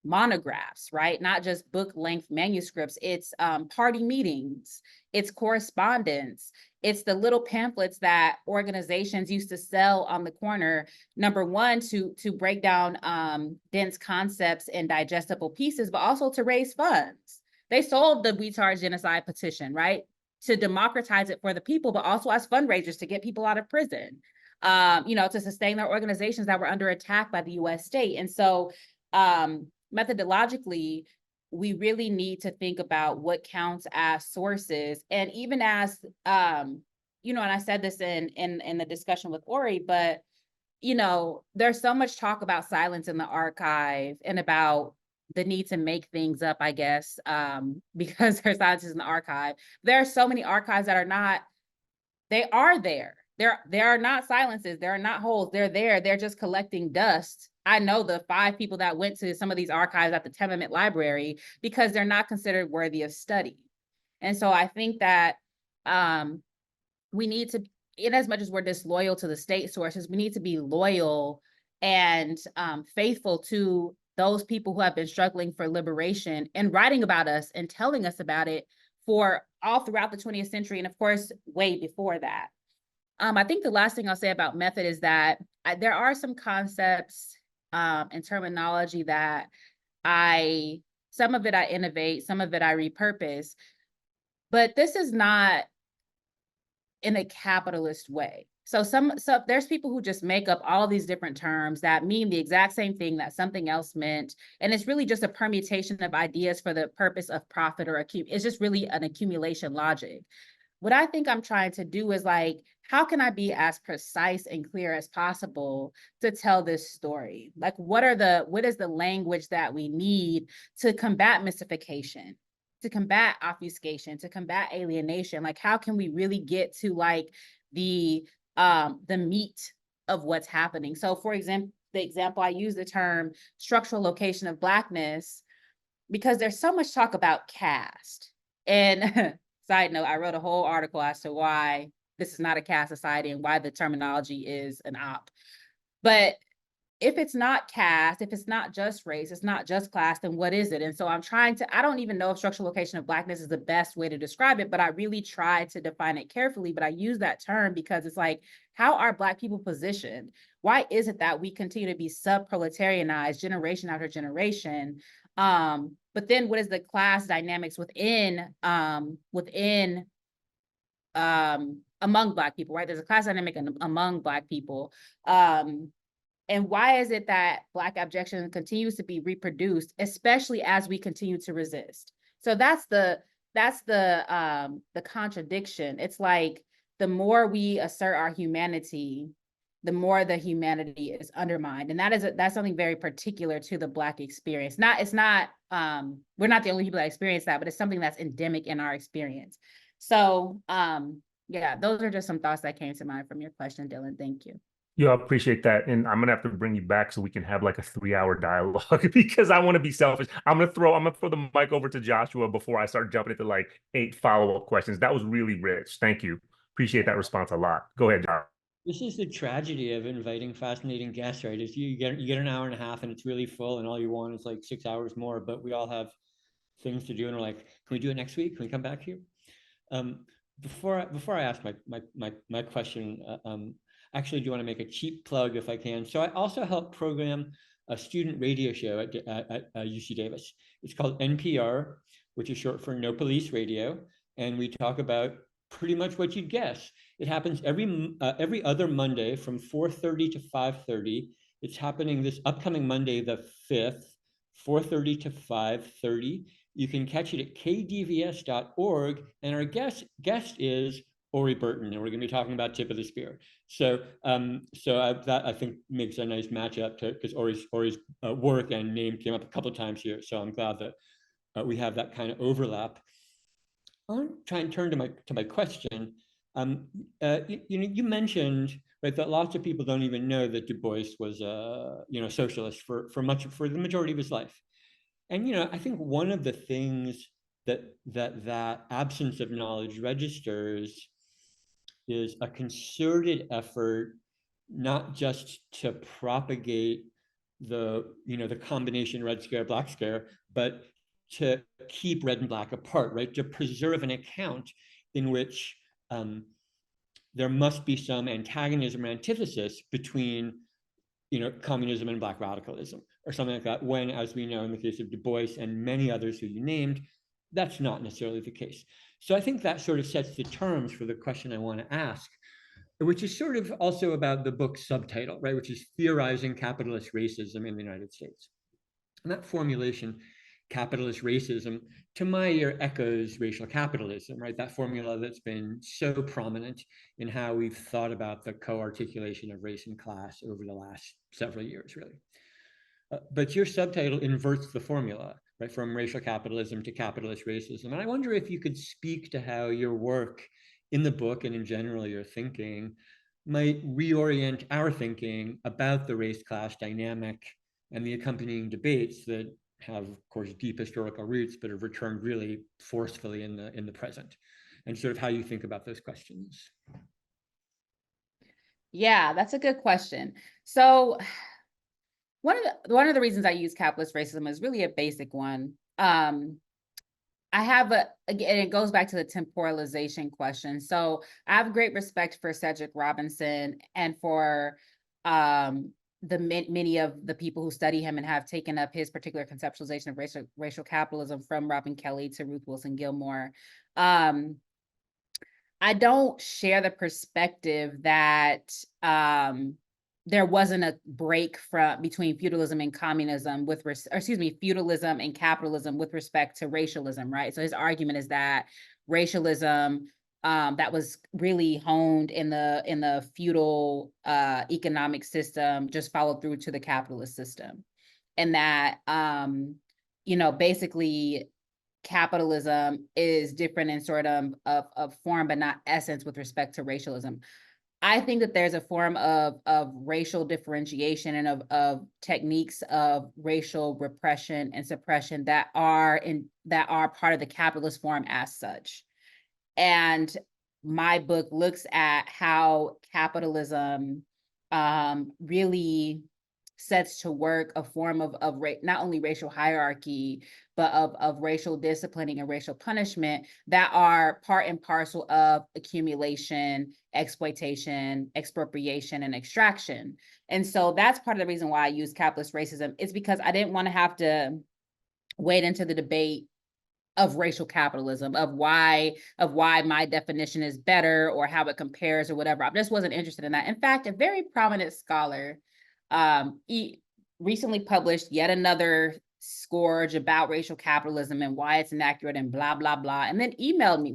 monographs, right? Not just book-length manuscripts. It's party meetings, it's correspondence, it's the little pamphlets that organizations used to sell on the corner, number one, to break down dense concepts in digestible pieces, but also to raise funds. They sold the We Charge Genocide petition, right? To democratize it for the people, but also as fundraisers to get people out of prison, to sustain their organizations that were under attack by the US state. And so methodologically, we really need to think about what counts as sources. And even as, and I said this in the discussion with Ori, but, there's so much talk about silence in the archive and about the need to make things up, I guess, because there's silences in the archive. There are so many archives that are not, they are there. There are not silences. There are not holes. They're there. They're just collecting dust. I know the 5 people that went to some of these archives at the Tenement Library because they're not considered worthy of study. And so I think that we need to, in as much as we're disloyal to the state sources, we need to be loyal and faithful to those people who have been struggling for liberation and writing about us and telling us about it for all throughout the 20th century. And of course, way before that. I think the last thing I'll say about method is that there are some concepts and terminology that some of it I innovate, some of it I repurpose, but this is not in a capitalist way. So there's people who just make up all these different terms that mean the exact same thing that something else meant. And it's really just a permutation of ideas for the purpose of profit or it's just really an accumulation logic. What I think I'm trying to do is like, how can I be as precise and clear as possible to tell this story? Like, what is the language that we need to combat mystification, to combat obfuscation, to combat alienation? Like, how can we really get to like the meat of what's happening? So for example, the example I use the term structural location of Blackness, because there's so much talk about caste. And side note, I wrote a whole article as to why this is not a caste society and why the terminology is an op. But if it's not caste, if it's not just race, it's not just class, then what is it? And so I don't even know if structural location of Blackness is the best way to describe it, but I really try to define it carefully. But I use that term because it's like, how are Black people positioned? Why is it that we continue to be sub-proletarianized generation after generation? But then what is the class dynamics among Black people, right? There's a class dynamic among Black people. And why is it that Black abjection continues to be reproduced, especially as we continue to resist? So that's the the contradiction. It's like the more we assert our humanity, the more the humanity is undermined. And that's something very particular to the Black experience. We're not the only people that experience that, but it's something that's endemic in our experience. So yeah, those are just some thoughts that came to mind from your question, Dylan. Thank you. Yeah, I appreciate that. And I'm gonna have to bring you back so we can have like a 3-hour dialogue because I want to be selfish. I'm gonna throw the mic over to Joshua before I start jumping into like 8 follow-up questions. That was really rich. Thank you. Appreciate that response a lot. Go ahead, Joshua. This is the tragedy of inviting fascinating guests, right? Is you get an hour and a half and it's really full, and all you want is like 6 hours more, but we all have things to do, and we're like, can we do it next week? Can we come back here? Before I ask my question, actually do want to make a cheap plug if I can. So I also help program a student radio show at UC Davis. It's called NPR, which is short for No Police Radio, and we talk about pretty much what you'd guess. It happens every other Monday from 4:30 to 5:30. It's happening this upcoming Monday, the 5th, 4:30 to 5:30. You can catch it at kdvs.org, and our guest is Ori Burton, and we're going to be talking about Tip of the Spear. So, that I think makes a nice matchup because Ori's work and name came up a couple of times here. So I'm glad that we have that kind of overlap. I want to try and turn to my question. You mentioned, right, that lots of people don't even know that Du Bois was a socialist for the majority of his life. And I think one of the things that absence of knowledge registers is a concerted effort not just to propagate the combination Red Scare, Black Scare, but to keep red and black apart, right? To preserve an account in which there must be some antagonism or antithesis between communism and Black radicalism or something like that, when, as we know in the case of Du Bois and many others who you named, that's not necessarily the case. So I think that sort of sets the terms for the question I want to ask, which is sort of also about the book's subtitle, right, which is Theorizing Capitalist Racism in the United States. And that formulation, capitalist racism, to my ear echoes racial capitalism, right? That formula that's been so prominent in how we've thought about the co-articulation of race and class over the last several years, really. But your subtitle inverts the formula, right, from racial capitalism to capitalist racism. And I wonder if you could speak to how your work in the book and in general your thinking might reorient our thinking about the race-class dynamic and the accompanying debates that have, of course, deep historical roots, but have returned really forcefully in the present, and sort of how you think about those questions. Yeah, that's a good question. So one of the reasons I use capitalist racism is really a basic one. Again, it goes back to the temporalization question. So I have great respect for Cedric Robinson and for many of the people who study him and have taken up his particular conceptualization of racial capitalism, from Robin Kelley to Ruth Wilson Gilmore. I don't share the perspective that there wasn't a break between feudalism and communism feudalism and capitalism with respect to racialism, right? So his argument is that racialism that was really honed in the feudal economic system just followed through to the capitalist system, and that basically capitalism is different in sort of form but not essence with respect to racialism. I think that there's a form of racial differentiation and of techniques of racial repression and suppression that are part of the capitalist form as such. And my book looks at how capitalism really sets to work a form of not only racial hierarchy, but of racial disciplining and racial punishment that are part and parcel of accumulation, exploitation, expropriation, and extraction. And so that's part of the reason why I use capitalist racism, is because I didn't want to have to wade into the debate of racial capitalism, of why my definition is better or how it compares or whatever. I just wasn't interested in that. In fact, a very prominent scholar recently published yet another scourge about racial capitalism and why it's inaccurate and blah, blah, blah. And then emailed me.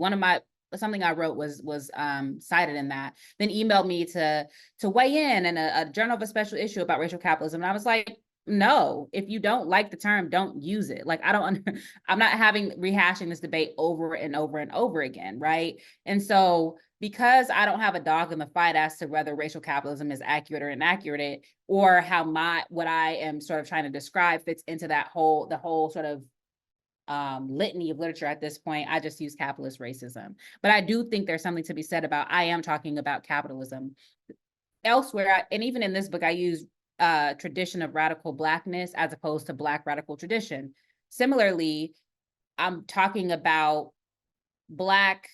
Something I wrote was cited in that, then emailed me to weigh in a Journal of a special issue about racial capitalism. And I was like, no, if you don't like the term, don't use it. Like, I'm not rehashing this debate over and over and over again, right? And so because I don't have a dog in the fight as to whether racial capitalism is accurate or inaccurate, or how what I am sort of trying to describe fits into the whole sort of litany of literature at this point, I just use capitalist racism. But I do think there's something to be said about, I am talking about capitalism. Elsewhere, and even in this book, I use tradition of radical Blackness as opposed to Black radical tradition. Similarly, I'm talking about Black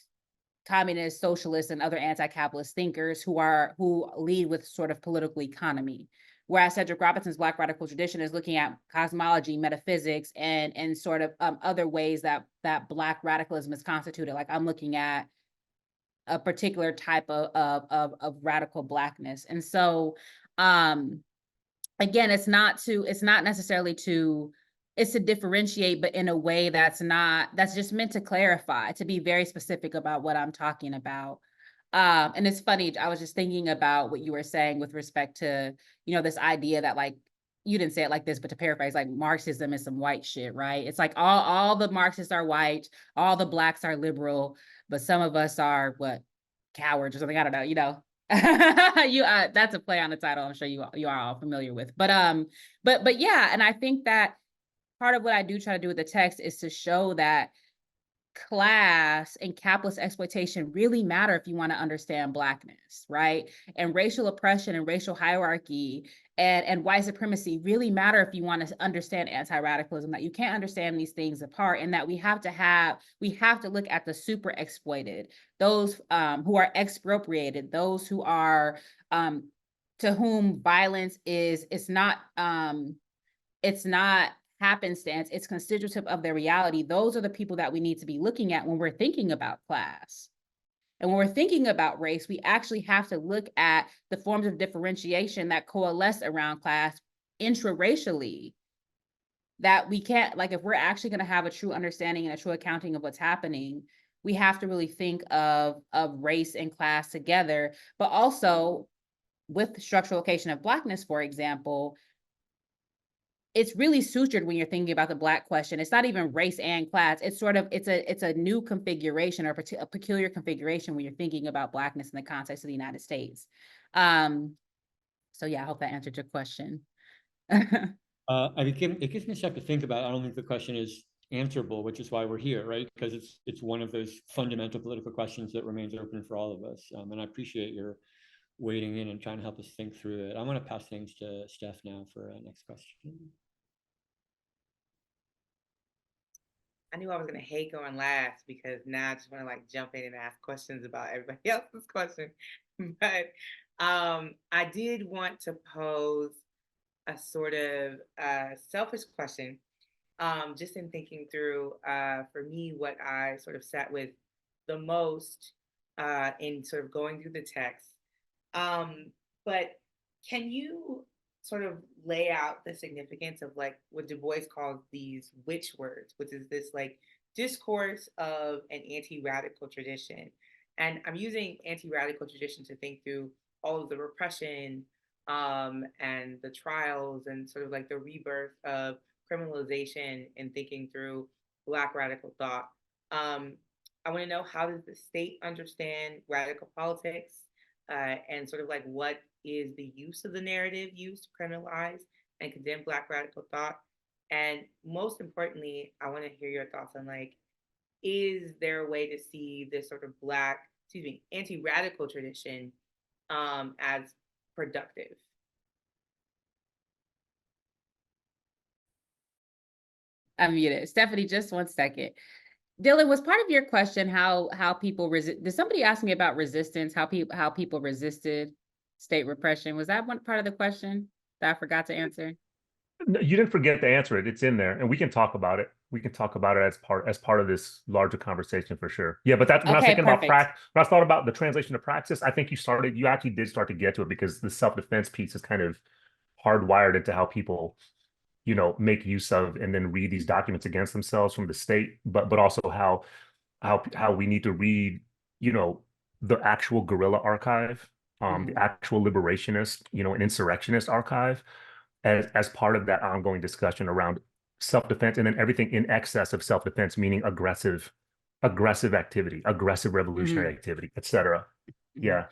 communist, socialist, and other anti-capitalist thinkers who lead with sort of political economy. Whereas Cedric Robinson's Black radical tradition is looking at cosmology, metaphysics, and sort of other ways that Black radicalism is constituted. Like, I'm looking at a particular type of radical Blackness. And so, again, it's to differentiate, but in a way that's just meant to clarify, to be very specific about what I'm talking about. And it's funny, I was just thinking about what you were saying with respect to, this idea that, like, you didn't say it like this, but to paraphrase, like, Marxism is some white shit, right? It's like all the Marxists are white, all the Blacks are liberal, but some of us are cowards or something. I don't know, that's a play on the title. I'm sure you are all familiar with, but yeah. And I think that part of what I do try to do with the text is to show that class and capitalist exploitation really matter if you want to understand Blackness, right? And racial oppression and racial hierarchy and white supremacy really matter if you want to understand anti-radicalism, that you can't understand these things apart, and that we have to look at the super exploited, those who are expropriated, those who are to whom violence it's not happenstance, it's constitutive of their reality. Those are the people that we need to be looking at when we're thinking about class. And when we're thinking about race, we actually have to look at the forms of differentiation that coalesce around class intraracially. That we can't, like, if we're actually going to have a true understanding and a true accounting of what's happening, we have to really think of race and class together, but also with the structural location of Blackness, for example. It's really sutured when you're thinking about the Black question. It's not even race and class. It's sort of, it's a new configuration, or a peculiar configuration when you're thinking about Blackness in the context of the United States. So yeah, I hope that answered your question. It gives me stuff to think about. I don't think the question is answerable, which is why we're here, right? Because it's one of those fundamental political questions that remains open for all of us. And I appreciate your wading in and trying to help us think through it. I want to pass things to Steph now for our next question. I knew I was going to hate going last, because now I just want to, like, jump in and ask questions about everybody else's question. But I did want to pose a sort of selfish question, just in thinking through, for me, what I sort of sat with the most in sort of going through the text. But can you sort of lay out the significance of, like, what Du Bois calls these witch words, which is this, like, discourse of an anti-radical tradition? And I'm using anti-radical tradition to think through all of the repression and the trials and sort of like the rebirth of criminalization, and thinking through Black radical thought. I want to know, how does the state understand radical politics, and sort of like what is the use of the narrative used to criminalize and condemn Black radical thought? And most importantly, I want to hear your thoughts on, like, is there a way to see this sort of anti-radical tradition as productive? I'm muted. Stephanie, just 1 second. Dylan, was part of your question how people resist? Did somebody ask me about resistance? How people resisted state repression? Was that one part of the question that I forgot to answer? No, you didn't forget to answer it. It's in there, and we can talk about it. We can talk about it as part of this larger conversation for sure. Yeah, but that's when I was thinking about practice. When I thought about the translation to praxis, I think you actually did start to get to it, because the self-defense piece is kind of hardwired into how people, make use of and then read these documents against themselves from the state, but also how we need to read, the actual guerrilla archive, the actual liberationist, and insurrectionist archive as part of that ongoing discussion around self-defense, and then everything in excess of self-defense, meaning aggressive activity, aggressive revolutionary activity, etc. Yeah.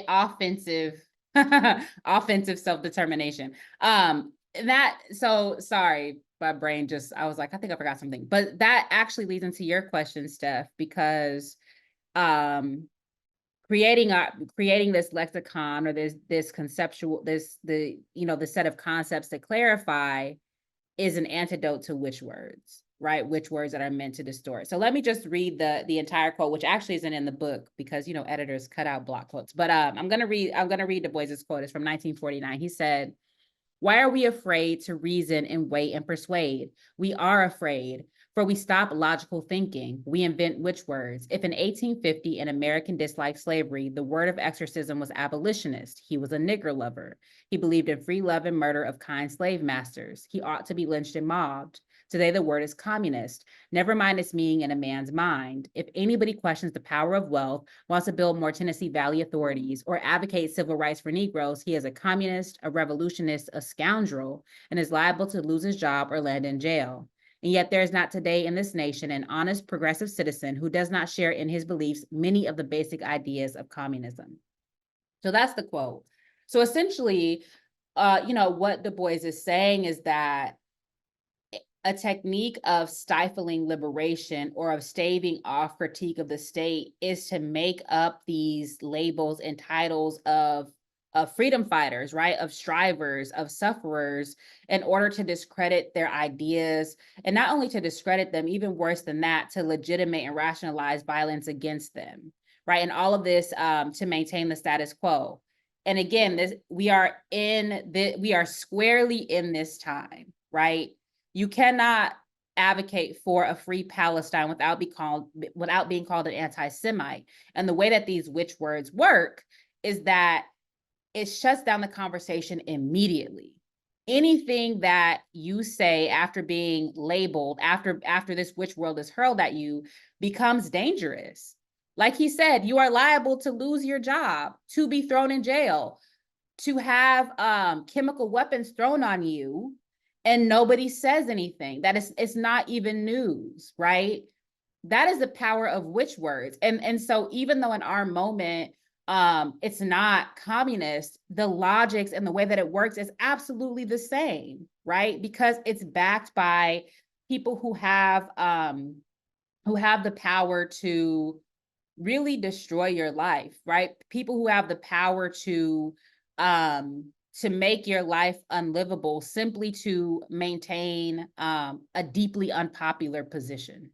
Offensive offensive self-determination. Sorry, my brain I was like, I think I forgot something, but that actually leads into your question, Steph, because creating this lexicon, or this conceptual, the set of concepts to clarify, is an antidote to witch words, right? Witch words that are meant to distort. So let me just read the entire quote, which actually isn't in the book because editors cut out block quotes. But I'm gonna read Du Bois's quote. It's from 1949. He said, "Why are we afraid to reason and wait and persuade? We are afraid, for we stop logical thinking. We invent witch words. If in 1850 an American disliked slavery, the word of exorcism was abolitionist. He was a nigger lover. He believed in free love and murder of kind slave masters. He ought to be lynched and mobbed. Today the word is communist. Never mind its meaning in a man's mind. If anybody questions the power of wealth, wants to build more Tennessee Valley authorities, or advocates civil rights for Negroes, he is a communist, a revolutionist, a scoundrel, and is liable to lose his job or land in jail. And yet there is not today in this nation an honest progressive citizen who does not share in his beliefs many of the basic ideas of communism." So that's the quote. So essentially, what Du Bois is saying is that a technique of stifling liberation, or of staving off critique of the state, is to make up these labels and titles of freedom fighters, right? Of strivers, of sufferers, in order to discredit their ideas. And not only to discredit them, even worse than that, to legitimate and rationalize violence against them, right? And all of this to maintain the status quo. And again, we are squarely in this time, right? You cannot advocate for a free Palestine without being called an anti-Semite. And the way that these witch words work is that it shuts down the conversation immediately. Anything that you say after being labeled, after this witch word is hurled at you, becomes dangerous. Like he said, you are liable to lose your job, to be thrown in jail, to have chemical weapons thrown on you, and nobody says anything. It's not even news, right? That is the power of witch words. And so even though in our moment, it's not communist, the logics and the way that it works is absolutely the same, right? Because it's backed by people who have the power to really destroy your life, right? People who have the power to make your life unlivable simply to maintain a deeply unpopular position,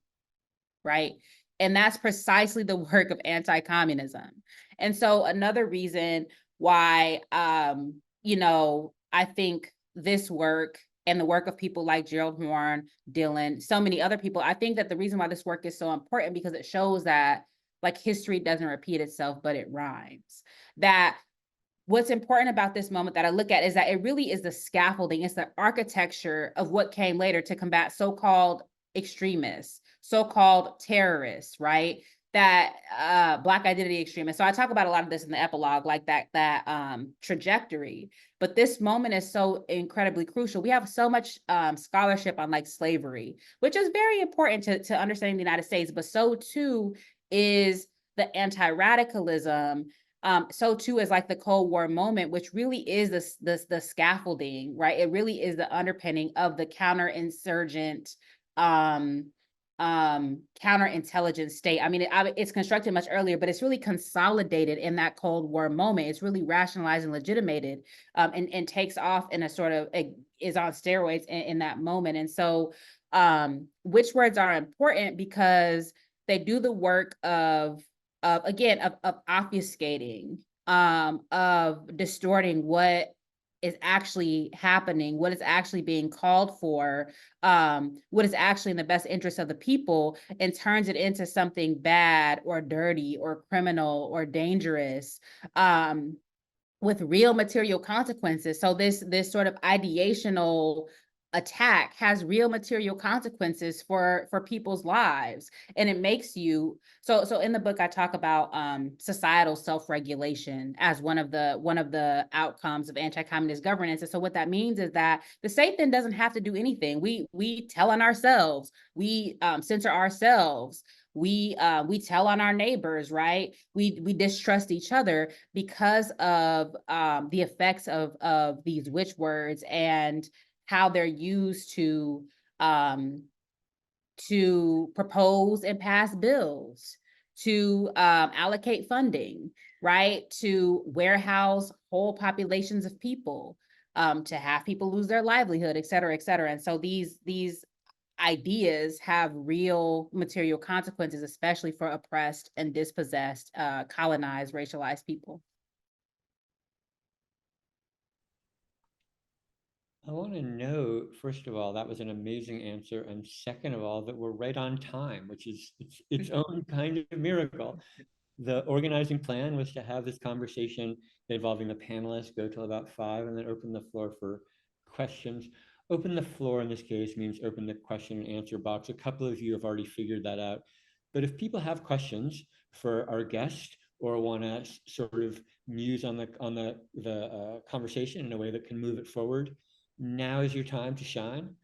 right? And that's precisely the work of anti-communism. And so another reason why, I think this work and the work of people like Gerald Horne, Dylan, so many other people, I think that the reason why this work is so important, because it shows that history doesn't repeat itself, but it rhymes. That what's important about this moment that I look at is that it really is the scaffolding, it's the architecture of what came later to combat so-called extremists, so-called terrorists, right? That Black identity extremists. So I talk about a lot of this in the epilogue, like that trajectory. But this moment is so incredibly crucial. We have so much scholarship on slavery, which is very important to understanding the United States, but so too is the anti-radicalism. So too is the Cold War moment, which really is the scaffolding, right? It really is the underpinning of the counterinsurgent, counterintelligence state. I mean, it's constructed much earlier, but it's really consolidated in that Cold War moment. It's really rationalized and legitimated, and takes off in a sort of, is on steroids in that moment. And so witch words are important because they do the work of obfuscating, of distorting what is actually happening, what is actually being called for, what is actually in the best interest of the people, and turns it into something bad or dirty or criminal or dangerous. with real material consequences. So this sort of ideational attack has real material consequences for people's lives, and it makes you so in the book I talk about societal self-regulation as one of the outcomes of anti-communist governance. And so what that means is that the state then doesn't have to do anything. We tell on ourselves, we censor ourselves, we tell on our neighbors, right? We distrust each other because of the effects of these witch words and how they're used to propose and pass bills, to allocate funding, right? To warehouse whole populations of people, to have people lose their livelihood, et cetera, et cetera. And so these ideas have real material consequences, especially for oppressed and dispossessed, colonized, racialized people. I want to note, first of all, that was an amazing answer. And second of all, that we're right on time, which is its own kind of miracle. The organizing plan was to have this conversation involving the panelists go till about 5 and then open the floor for questions. Open the floor in this case means open the question and answer box. A couple of you have already figured that out. But if people have questions for our guest or want to sort of muse on the conversation in a way that can move it forward, now is your time to shine.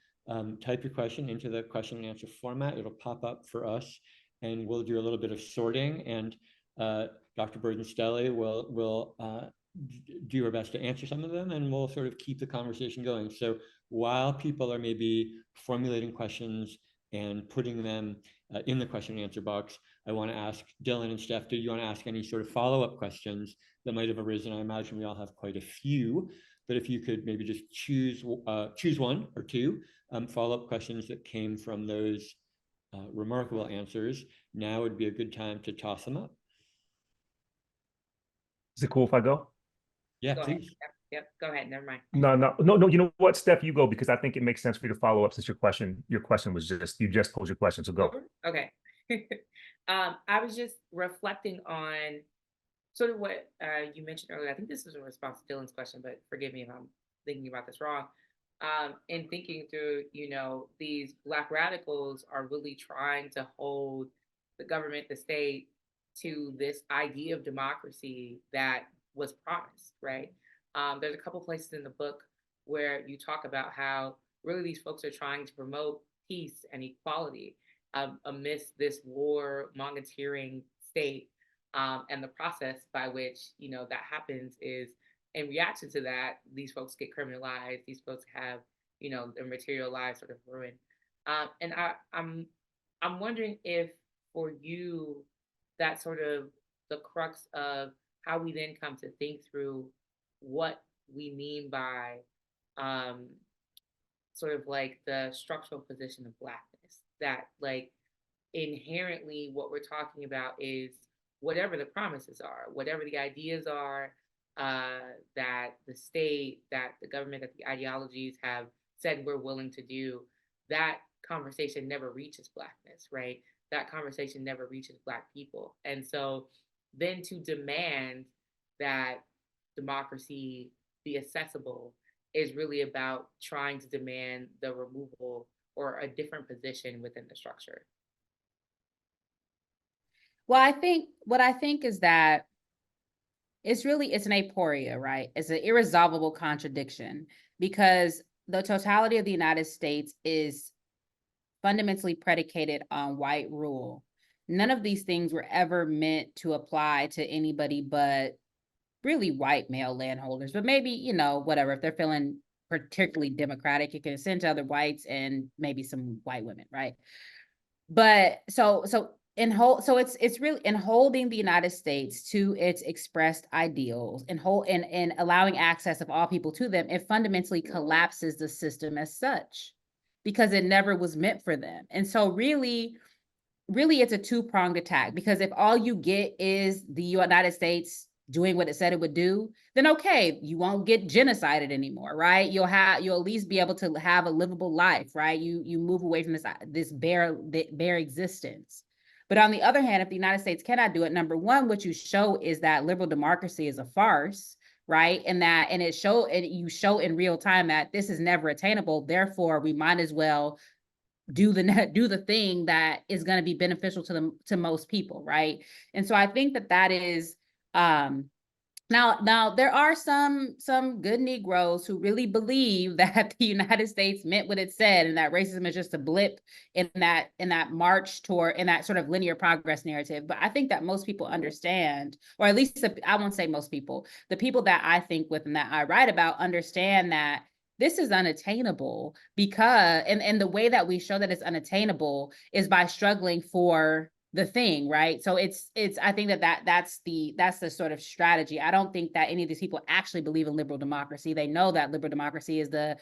Type your question into the question and answer format. It'll pop up for us, and we'll do a little bit of sorting. And Dr. Burden-Stelly will do her best to answer some of them, and we'll sort of keep the conversation going. So while people are maybe formulating questions and putting them in the question and answer box, I want to ask Dylan and Steph, do you want to ask any sort of follow-up questions that might have arisen? I imagine we all have quite a few, but if you could maybe just choose one or two follow-up questions that came from those remarkable answers, now would be a good time to toss them up. Is it cool if I go? Yeah, Go please. ahead. Yep. Go ahead. Never mind. No. You know what, Steph, you go, because I think it makes sense for you to follow up since your question was you just posed your question. So go. Okay. I was just reflecting on sort of what you mentioned earlier. I think this is a response to Dylan's question, but forgive me if I'm thinking about this wrong. In thinking through, these Black radicals are really trying to hold the government, the state, to this idea of democracy that was promised, right? There's a couple places in the book where you talk about how really these folks are trying to promote peace and equality amidst this war-mongering state. And the process by which, that happens is, in reaction to that, these folks get criminalized, these folks have, their material lives sort of ruined. And I'm wondering if for you, that's sort of the crux of how we then come to think through what we mean by sort of like the structural position of Blackness, that like inherently what we're talking about is whatever the promises are, whatever the ideas are, that the state, that the government, that the ideologies have said we're willing to do, that conversation never reaches Blackness, right? That conversation never reaches Black people. And so then to demand that democracy be accessible is really about trying to demand the removal or a different position within the structure. Well, what I think is that it's an aporia, right? It's an irresolvable contradiction, because the totality of the United States is fundamentally predicated on white rule. None of these things were ever meant to apply to anybody but really white male landholders. But maybe, whatever, if they're feeling particularly democratic, it can extend to other whites and maybe some white women, right? But it's really in holding the United States to its expressed ideals and allowing access of all people to them, it fundamentally collapses the system as such, because it never was meant for them. And so really it's a two-pronged attack, because if all you get is the United States doing what it said it would do, then okay, you won't get genocided anymore, right? You'll at least be able to have a livable life, right? You move away from this bare existence. But on the other hand, if the United States cannot do it, number one, what you show is that liberal democracy is a farce, right? And you show in real time that this is never attainable. Therefore, we might as well do the thing that is going to be beneficial to most people, right? And so I think that is now there are some good Negroes who really believe that the United States meant what it said, and that racism is just a blip in that march toward, in that sort of linear progress narrative. But I think that most people understand, or at least I won't say most people, the people that I think with and that I write about understand that this is unattainable, because and the way that we show that it's unattainable is by struggling for the thing, right? So it's I think that's the sort of strategy. I don't think that any of these people actually believe in liberal democracy. They know that liberal democracy is the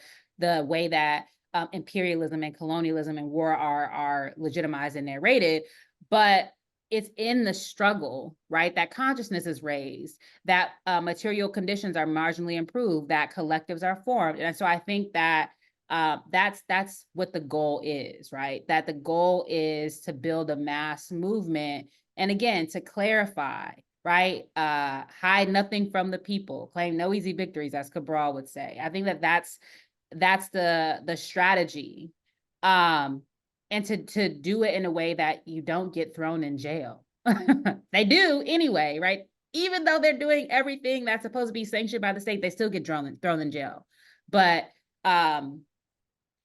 way that imperialism and colonialism and war are legitimized and narrated, but it's in the struggle, right, that consciousness is raised, that material conditions are marginally improved, that collectives are formed. And so I think that that's what the goal is, right? That the goal is to build a mass movement. And again, to clarify, right? Hide nothing from the people, claim no easy victories, as Cabral would say. I think that's the strategy. And to do it in a way that you don't get thrown in jail. They do anyway, right? Even though they're doing everything that's supposed to be sanctioned by the state, they still get thrown in jail. But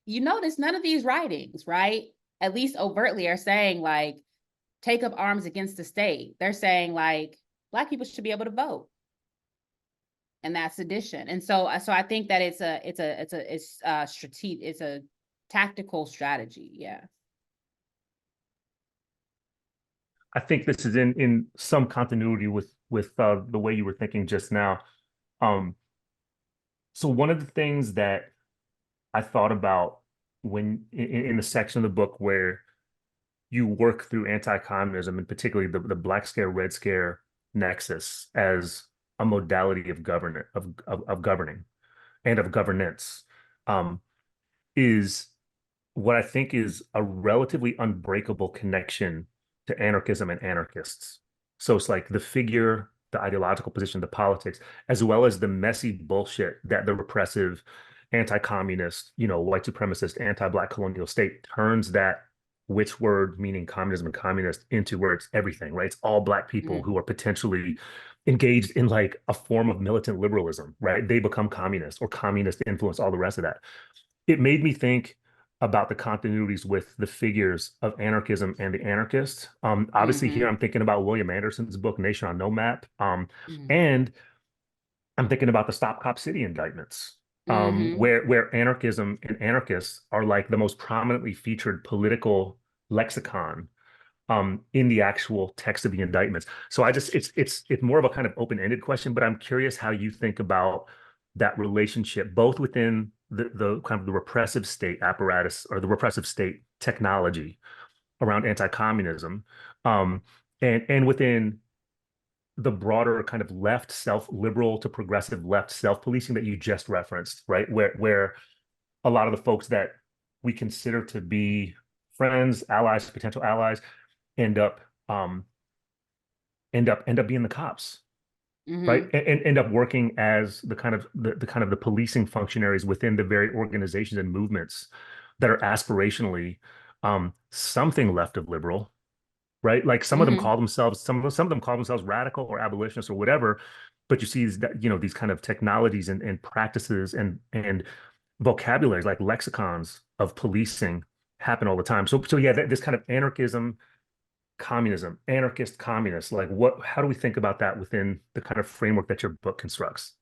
you notice none of these writings, right, at least overtly, are saying like, take up arms against the state. They're saying like, Black people should be able to vote. And that's sedition. And so I think that it's a tactical strategy. Yeah. I think this is in some continuity with the way you were thinking just now. So one of the things that I thought about when in the section of the book where you work through anti-communism, and particularly the Black Scare, Red Scare nexus as a modality of governing and of governance, is what I think is a relatively unbreakable connection to anarchism and anarchists. So it's like the figure, the ideological position, the politics, as well as the messy bullshit that the repressive anti-communist, white supremacist, anti-Black colonial state turns that which word meaning communism and communist into where it's everything, right? It's all Black people who are potentially engaged in like a form of militant liberalism, right? They become communist or communist influence, all the rest of that. It made me think about the continuities with the figures of anarchism and the anarchists. Obviously here I'm thinking about William Anderson's book, Nation on No Map. And I'm thinking about the Stop Cop City indictments, where anarchism and anarchists are like the most prominently featured political lexicon in the actual text of the indictments. So it's more of a kind of open-ended question, but I'm curious how you think about that relationship, both within the kind of the repressive state apparatus or the repressive state technology around anti-communism, and within the broader kind of liberal to progressive left self-policing that you just referenced, right? Where a lot of the folks that we consider to be friends, allies, potential allies, end up being the cops. Right, and end up working as the kind of the policing functionaries within the very organizations and movements that are aspirationally something left of liberal, right? Like some of them call themselves some of them call themselves radical or abolitionists or whatever, but you see that these kind of technologies and practices and vocabularies like lexicons of policing happen all the time. So yeah, this kind of anarchism, communism, anarchist communist, like how do we think about that within the kind of framework that your book constructs?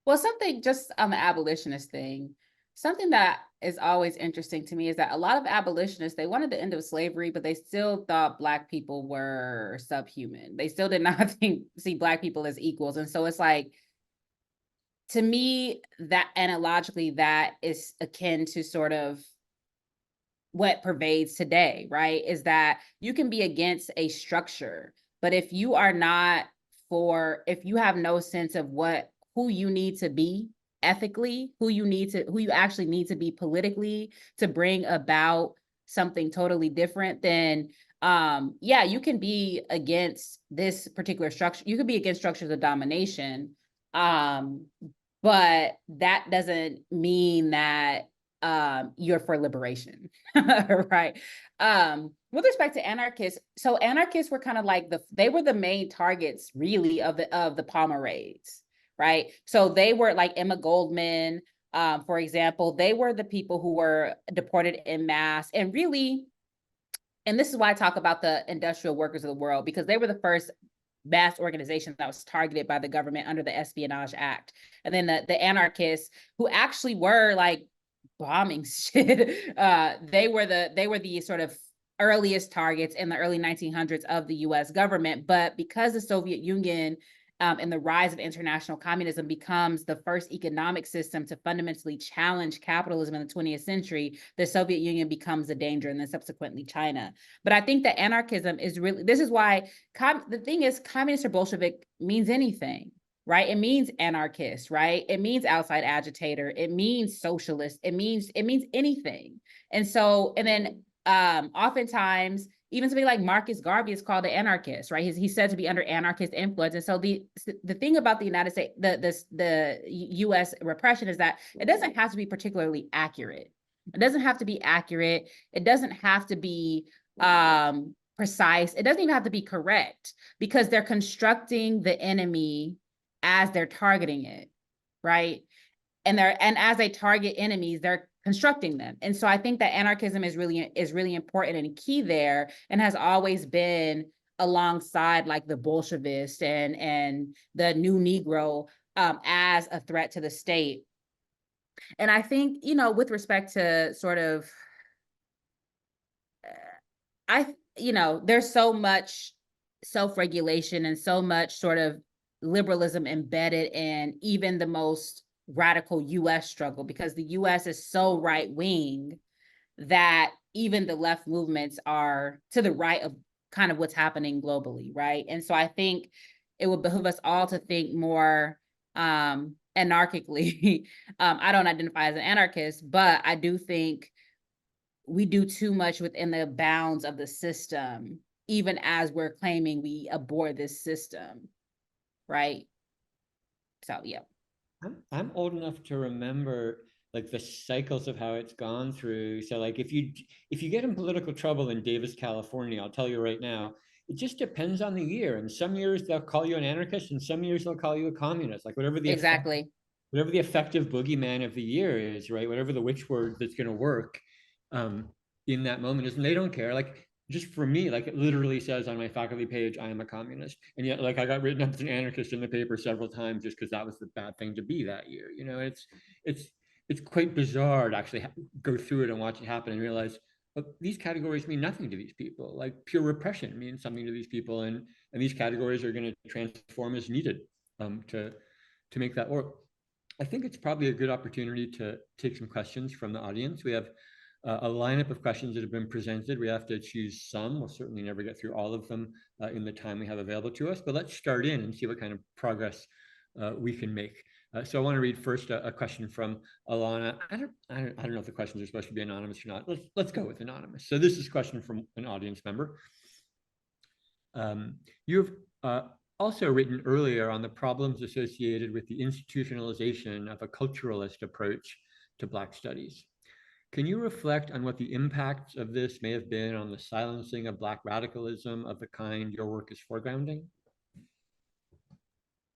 Well, something just on the abolitionist thing, something that is always interesting to me is that a lot of abolitionists, they wanted the end of slavery, but they still thought Black people were subhuman. They still did not see Black people as equals. And so it's like, to me, that analogically, that is akin to sort of what pervades today, right? Is that you can be against a structure, but if you are not if you have no sense of who you need to be ethically, who you actually need to be politically to bring about something totally different, then yeah, you can be against this particular structure. You could be against structures of domination, but that doesn't mean that you're for liberation, right? With respect to anarchists, so anarchists were kind of like they were the main targets, really, of the Palmer raids, right? So they were like Emma Goldman, for example. They were the people who were deported en masse, and really. And this is why I talk about the industrial workers of the world, because they were the first mass organization that was targeted by the government under the Espionage Act. And then the anarchists, who actually were like bombing shit, they were the sort of earliest targets in the early 1900s of the US government. But because the Soviet Union and the rise of international communism becomes the first economic system to fundamentally challenge capitalism in the 20th century, the Soviet Union becomes a danger, and then subsequently China. But I think that anarchism is really, this is why, the thing is, communist or Bolshevik means anything, right? It means anarchist, right? It means outside agitator. It means socialist. It means anything. And so, and then oftentimes, even somebody like Marcus Garvey is called an anarchist, right? He's said to be under anarchist influence. And so the thing about the United States, the U.S. repression is that it doesn't have to be particularly accurate. It doesn't have to be accurate. It doesn't have to be precise. It doesn't even have to be correct, because they're constructing the enemy as they're targeting it, right? And as they target enemies, they're constructing them. And so I think that anarchism is really important and key there, and has always been alongside like the Bolshevists and the New Negro as a threat to the state. And I think, with respect to sort of, there's so much self-regulation and so much sort of liberalism embedded in even the most radical US struggle, because the US is so right-wing that even the left movements are to the right of kind of what's happening globally, right? And so I think it would behoove us all to think more anarchically. I don't identify as an anarchist, but I do think we do too much within the bounds of the system, even as we're claiming we abhor this system, right? So, yeah. I'm old enough to remember like the cycles of how it's gone through. So like if you get in political trouble in Davis, California, I'll tell you right now, it just depends on the year. And some years they'll call you an anarchist, and some years they'll call you a communist. Like whatever the effective boogeyman of the year is, right? Whatever the witch word that's going to work in that moment is, and they don't care. Like just for me, like it literally says on my faculty page, I am a communist. And yet like I got written up as an anarchist in the paper several times just because that was the bad thing to be that year. It's quite bizarre to actually go through it and watch it happen and realize, but these categories mean nothing to these people. Like pure repression means something to these people, and these categories are going to transform as needed to make that work. I think it's probably a good opportunity to take some questions from the audience. We have a lineup of questions that have been presented. We have to choose some. We'll certainly never get through all of them in the time we have available to us, but let's start in and see what kind of progress we can make. So I want to read first a question from Alana. I don't know if the questions are supposed to be anonymous or not. Let's go with anonymous. So this is a question from an audience member. You've also written earlier on the problems associated with the institutionalization of a culturalist approach to Black studies. Can you reflect on what the impacts of this may have been on the silencing of Black radicalism of the kind your work is foregrounding?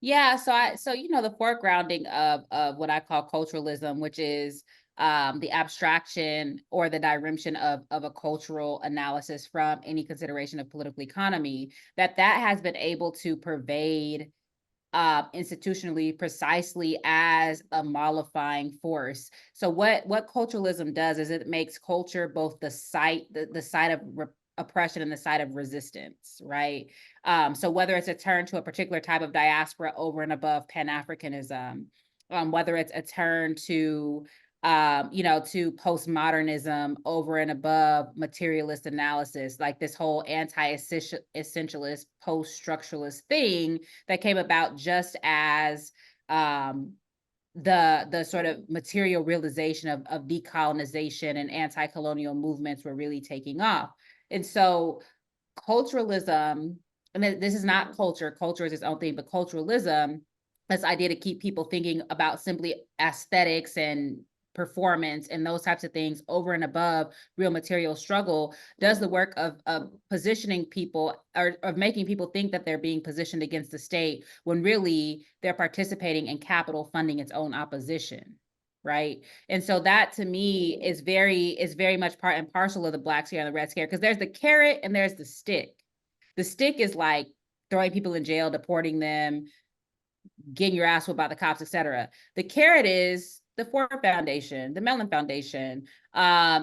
Yeah, so the foregrounding of what I call culturalism, which is the abstraction or the diremption of a cultural analysis from any consideration of political economy, that has been able to pervade institutionally precisely as a mollifying force. So what culturalism does is it makes culture both the site of oppression and the side of resistance, right? So whether it's a turn to a particular type of diaspora over and above Pan-Africanism, whether it's a turn to to postmodernism over and above materialist analysis, like this whole anti-essentialist, post-structuralist thing that came about just as the sort of material realization of decolonization and anti-colonial movements were really taking off. And so culturalism, and this is not culture, culture is its own thing, but culturalism, this idea to keep people thinking about simply aesthetics and performance and those types of things over and above real material struggle, does the work of positioning people, or of making people think that they're being positioned against the state when really they're participating in capital funding its own opposition. Right. And so that to me is very much part and parcel of the black scare and the red scare, because there's the carrot and there's the stick. The stick is like throwing people in jail, deporting them, getting your ass whipped by the cops, etc. The carrot is the Ford Foundation, the Mellon Foundation, the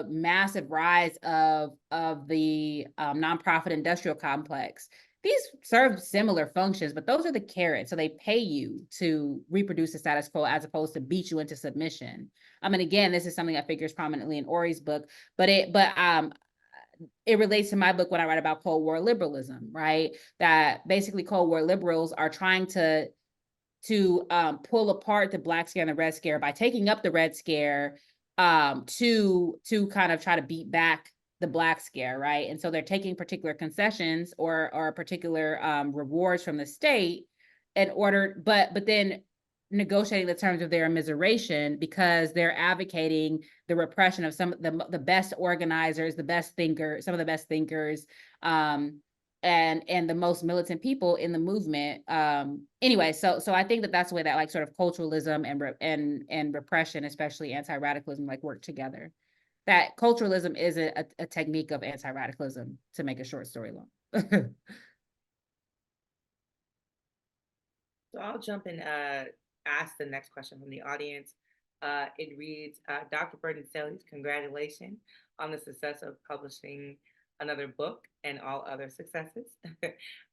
massive rise of the nonprofit industrial complex. These serve similar functions, but those are the carrots. So they pay you to reproduce the status quo as opposed to beat you into submission. I mean, again, this is something that figures prominently in Ori's book, but it relates to my book when I write about Cold War liberalism, right? That basically Cold War liberals are trying to pull apart the black scare and the red scare by taking up the red scare to kind of try to beat back the black scare, right? And so they're taking particular concessions or particular rewards from the state in order, but then negotiating the terms of their immiseration, because they're advocating the repression of some of the best organizers, the best thinkers, some of the best thinkers, and the most militant people in the movement. Anyway, so I think that that's the way that like sort of culturalism and repression, especially anti-radicalism, like work together. That culturalism is a technique of anti-radicalism, to make a short story long. So I'll jump and ask the next question from the audience. It reads, Dr. Burden-Stelly, congratulations on the success of publishing another book and all other successes.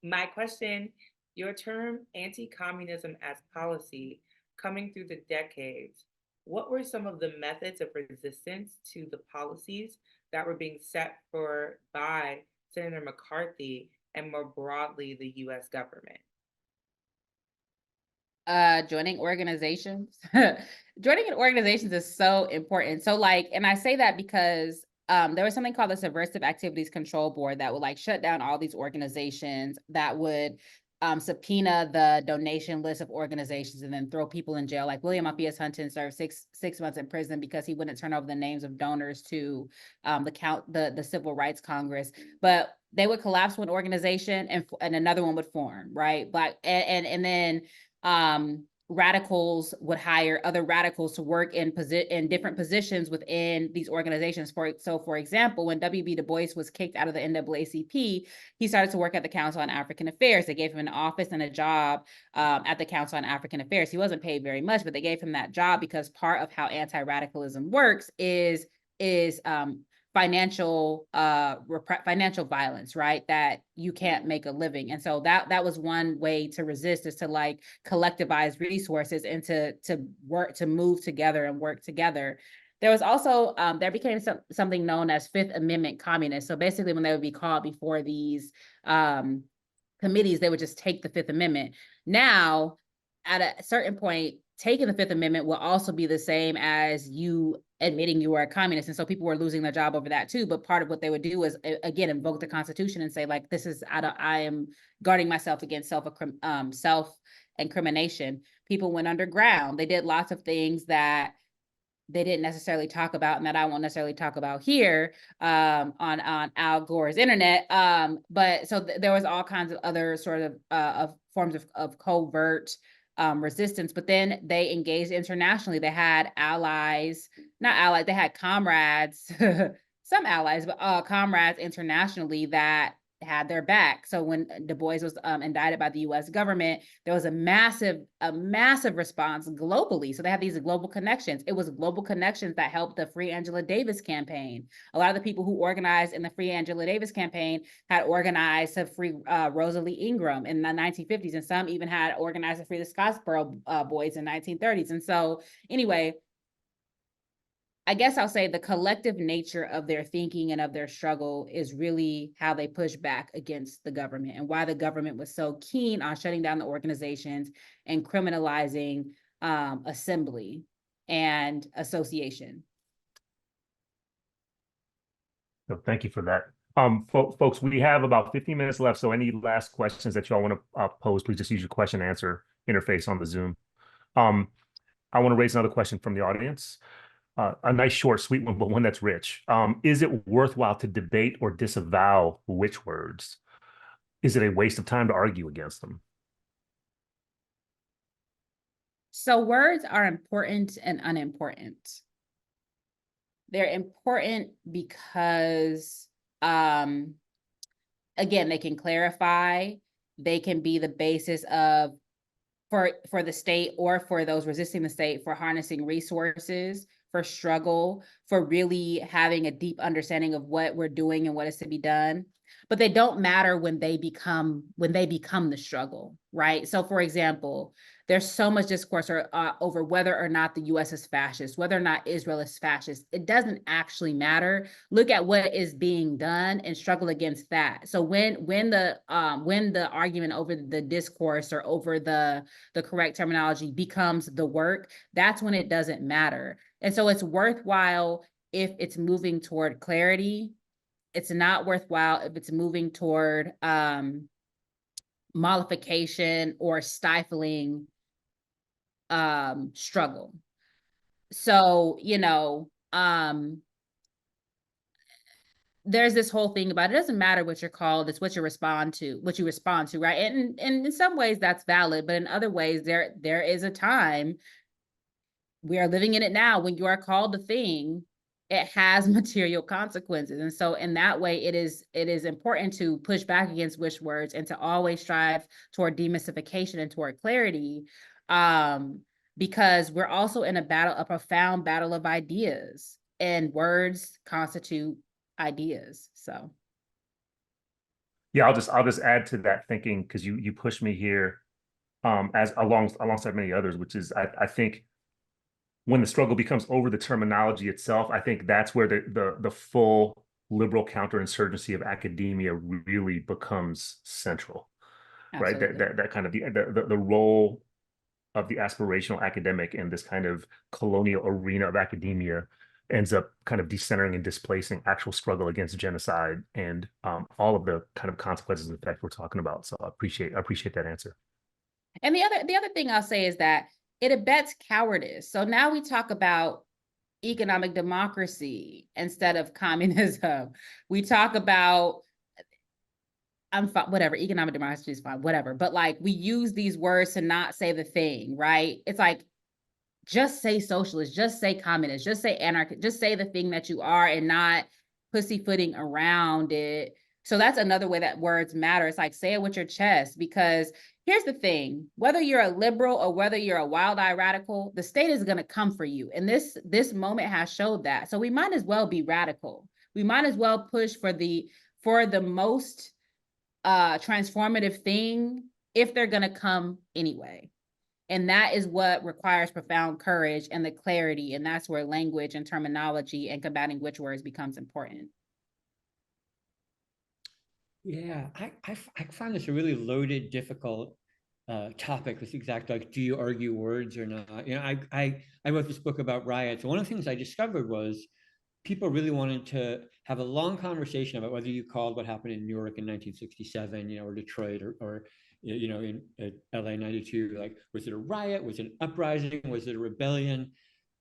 My question, your term anti-communism as policy coming through the decades, what were some of the methods of resistance to the policies that were being set for by Senator McCarthy and more broadly the US government? Joining organizations. Joining in organizations is so important. So like, and I say that because there was something called the Subversive Activities Control Board that would like shut down all these organizations, that would subpoena the donation list of organizations and then throw people in jail. Like William Matthias Hunton served six months in prison because he wouldn't turn over the names of donors to the Civil Rights Congress. But they would collapse one organization and another one would form, right? And then radicals would hire other radicals to work in different positions within these organizations. For example, when W.E.B. Du Bois was kicked out of the NAACP, he started to work at the Council on African Affairs. They gave him an office and a job at the Council on African Affairs. He wasn't paid very much, but they gave him that job because part of how anti-radicalism works is financial violence, right? That you can't make a living. And so that was one way to resist, is to like collectivize resources and to work, to move together and work together. There was also, there became something known as Fifth Amendment communists. So basically when they would be called before these committees, they would just take the Fifth Amendment. Now, at a certain point, taking the Fifth Amendment will also be the same as you admitting you are a communist. And so people were losing their job over that too. But part of what they would do is, again, invoke the Constitution and say, like, this is, I am guarding myself against self-incrimination. People went underground. They did lots of things that they didn't necessarily talk about and that I won't necessarily talk about here on Al Gore's internet. But so there was all kinds of other sort of forms of covert resistance, but then they engaged internationally. They had allies, not allies, they had comrades, some allies, but comrades internationally that had their back. So when Du Bois was indicted by the US government, there was a massive response globally. So they had these global connections. It was global connections that helped the Free Angela Davis campaign. A lot of the people who organized in the Free Angela Davis campaign had organized to free Rosalie Ingram in the 1950s, and some even had organized to free the Scottsboro boys in 1930s. And so anyway, I guess I'll say the collective nature of their thinking and of their struggle is really how they push back against the government, and why the government was so keen on shutting down the organizations and criminalizing assembly and association. So thank you for that. Folks, we have about 15 minutes left. So any last questions that y'all want to pose, please just use your question and answer interface on the Zoom. I want to raise another question from the audience. A nice, short, sweet one, but one that's rich. Is it worthwhile to debate or disavow which words? Is it a waste of time to argue against them? So words are important and unimportant. They're important because, again, they can clarify, they can be the basis of, for the state or for those resisting the state, for harnessing resources, for struggle, for really having a deep understanding of what we're doing and what is to be done. But they don't matter when they become the struggle, right? So for example, there's so much discourse over whether or not the US is fascist, whether or not Israel is fascist. It doesn't actually matter. Look at what is being done and struggle against that. So when the argument over the discourse or over the correct terminology becomes the work, that's when it doesn't matter. And so it's worthwhile if it's moving toward clarity. It's not worthwhile if it's moving toward mollification or stifling struggle. So, there's this whole thing about it doesn't matter what you're called, it's what you respond to, right? And in some ways that's valid, but in other ways there is a time, we are living in it now, when you are called a thing, it has material consequences. And so in that way, it is important to push back against wish words and to always strive toward demystification and toward clarity, because we're also in a profound battle of ideas, and words constitute ideas. So yeah, I'll just add to that thinking, because you pushed me here, as alongside many others, which is I think when the struggle becomes over the terminology itself, I think that's where the full liberal counterinsurgency of academia really becomes central. Absolutely. Right? That kind of the role of the aspirational academic in this kind of colonial arena of academia ends up kind of decentering and displacing actual struggle against genocide and all of the kind of consequences and effects we're talking about. So I appreciate that answer. And the other thing I'll say is that it abets cowardice. So now we talk about economic democracy instead of communism. We talk about whatever, economic democracy is fine, whatever. But like, we use these words to not say the thing, right? It's like, just say socialist, just say communist, just say anarchist, just say the thing that you are and not pussyfooting around it. So that's another way that words matter. It's like, say it with your chest, because here's the thing, whether you're a liberal or whether you're a wild-eyed radical, the state is going to come for you. And this moment has showed that. So we might as well be radical. We might as well push for the most transformative thing if they're going to come anyway. And that is what requires profound courage and the clarity. And that's where language and terminology and combating which words becomes important. Yeah, I find this a really loaded, difficult topic. This exact, like, do you argue words or not? I wrote this book about riots. And one of the things I discovered was people really wanted to have a long conversation about whether you called what happened in New York in 1967, or Detroit or in LA 92, like, was it a riot? Was it an uprising? Was it a rebellion?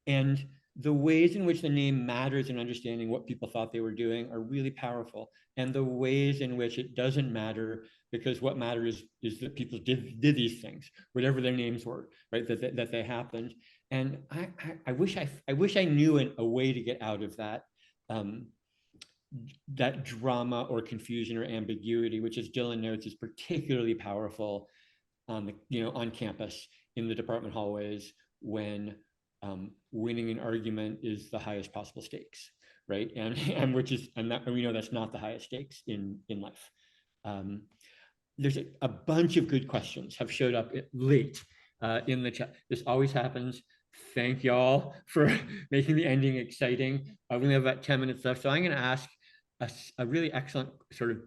And the ways in which the name matters in understanding what people thought they were doing are really powerful. And the ways in which it doesn't matter, because what matters is that people did these things, whatever their names were, right? That they happened. And I wish I knew a way to get out of that, that drama or confusion or ambiguity, which, as Dylan notes, is particularly powerful on on campus in the department hallways when winning an argument is the highest possible stakes, right? And we know that's not the highest stakes in life. There's a bunch of good questions have showed up late in the chat. This always happens. Thank y'all for making the ending exciting. We only have about 10 minutes left, so I'm going to ask a really excellent sort of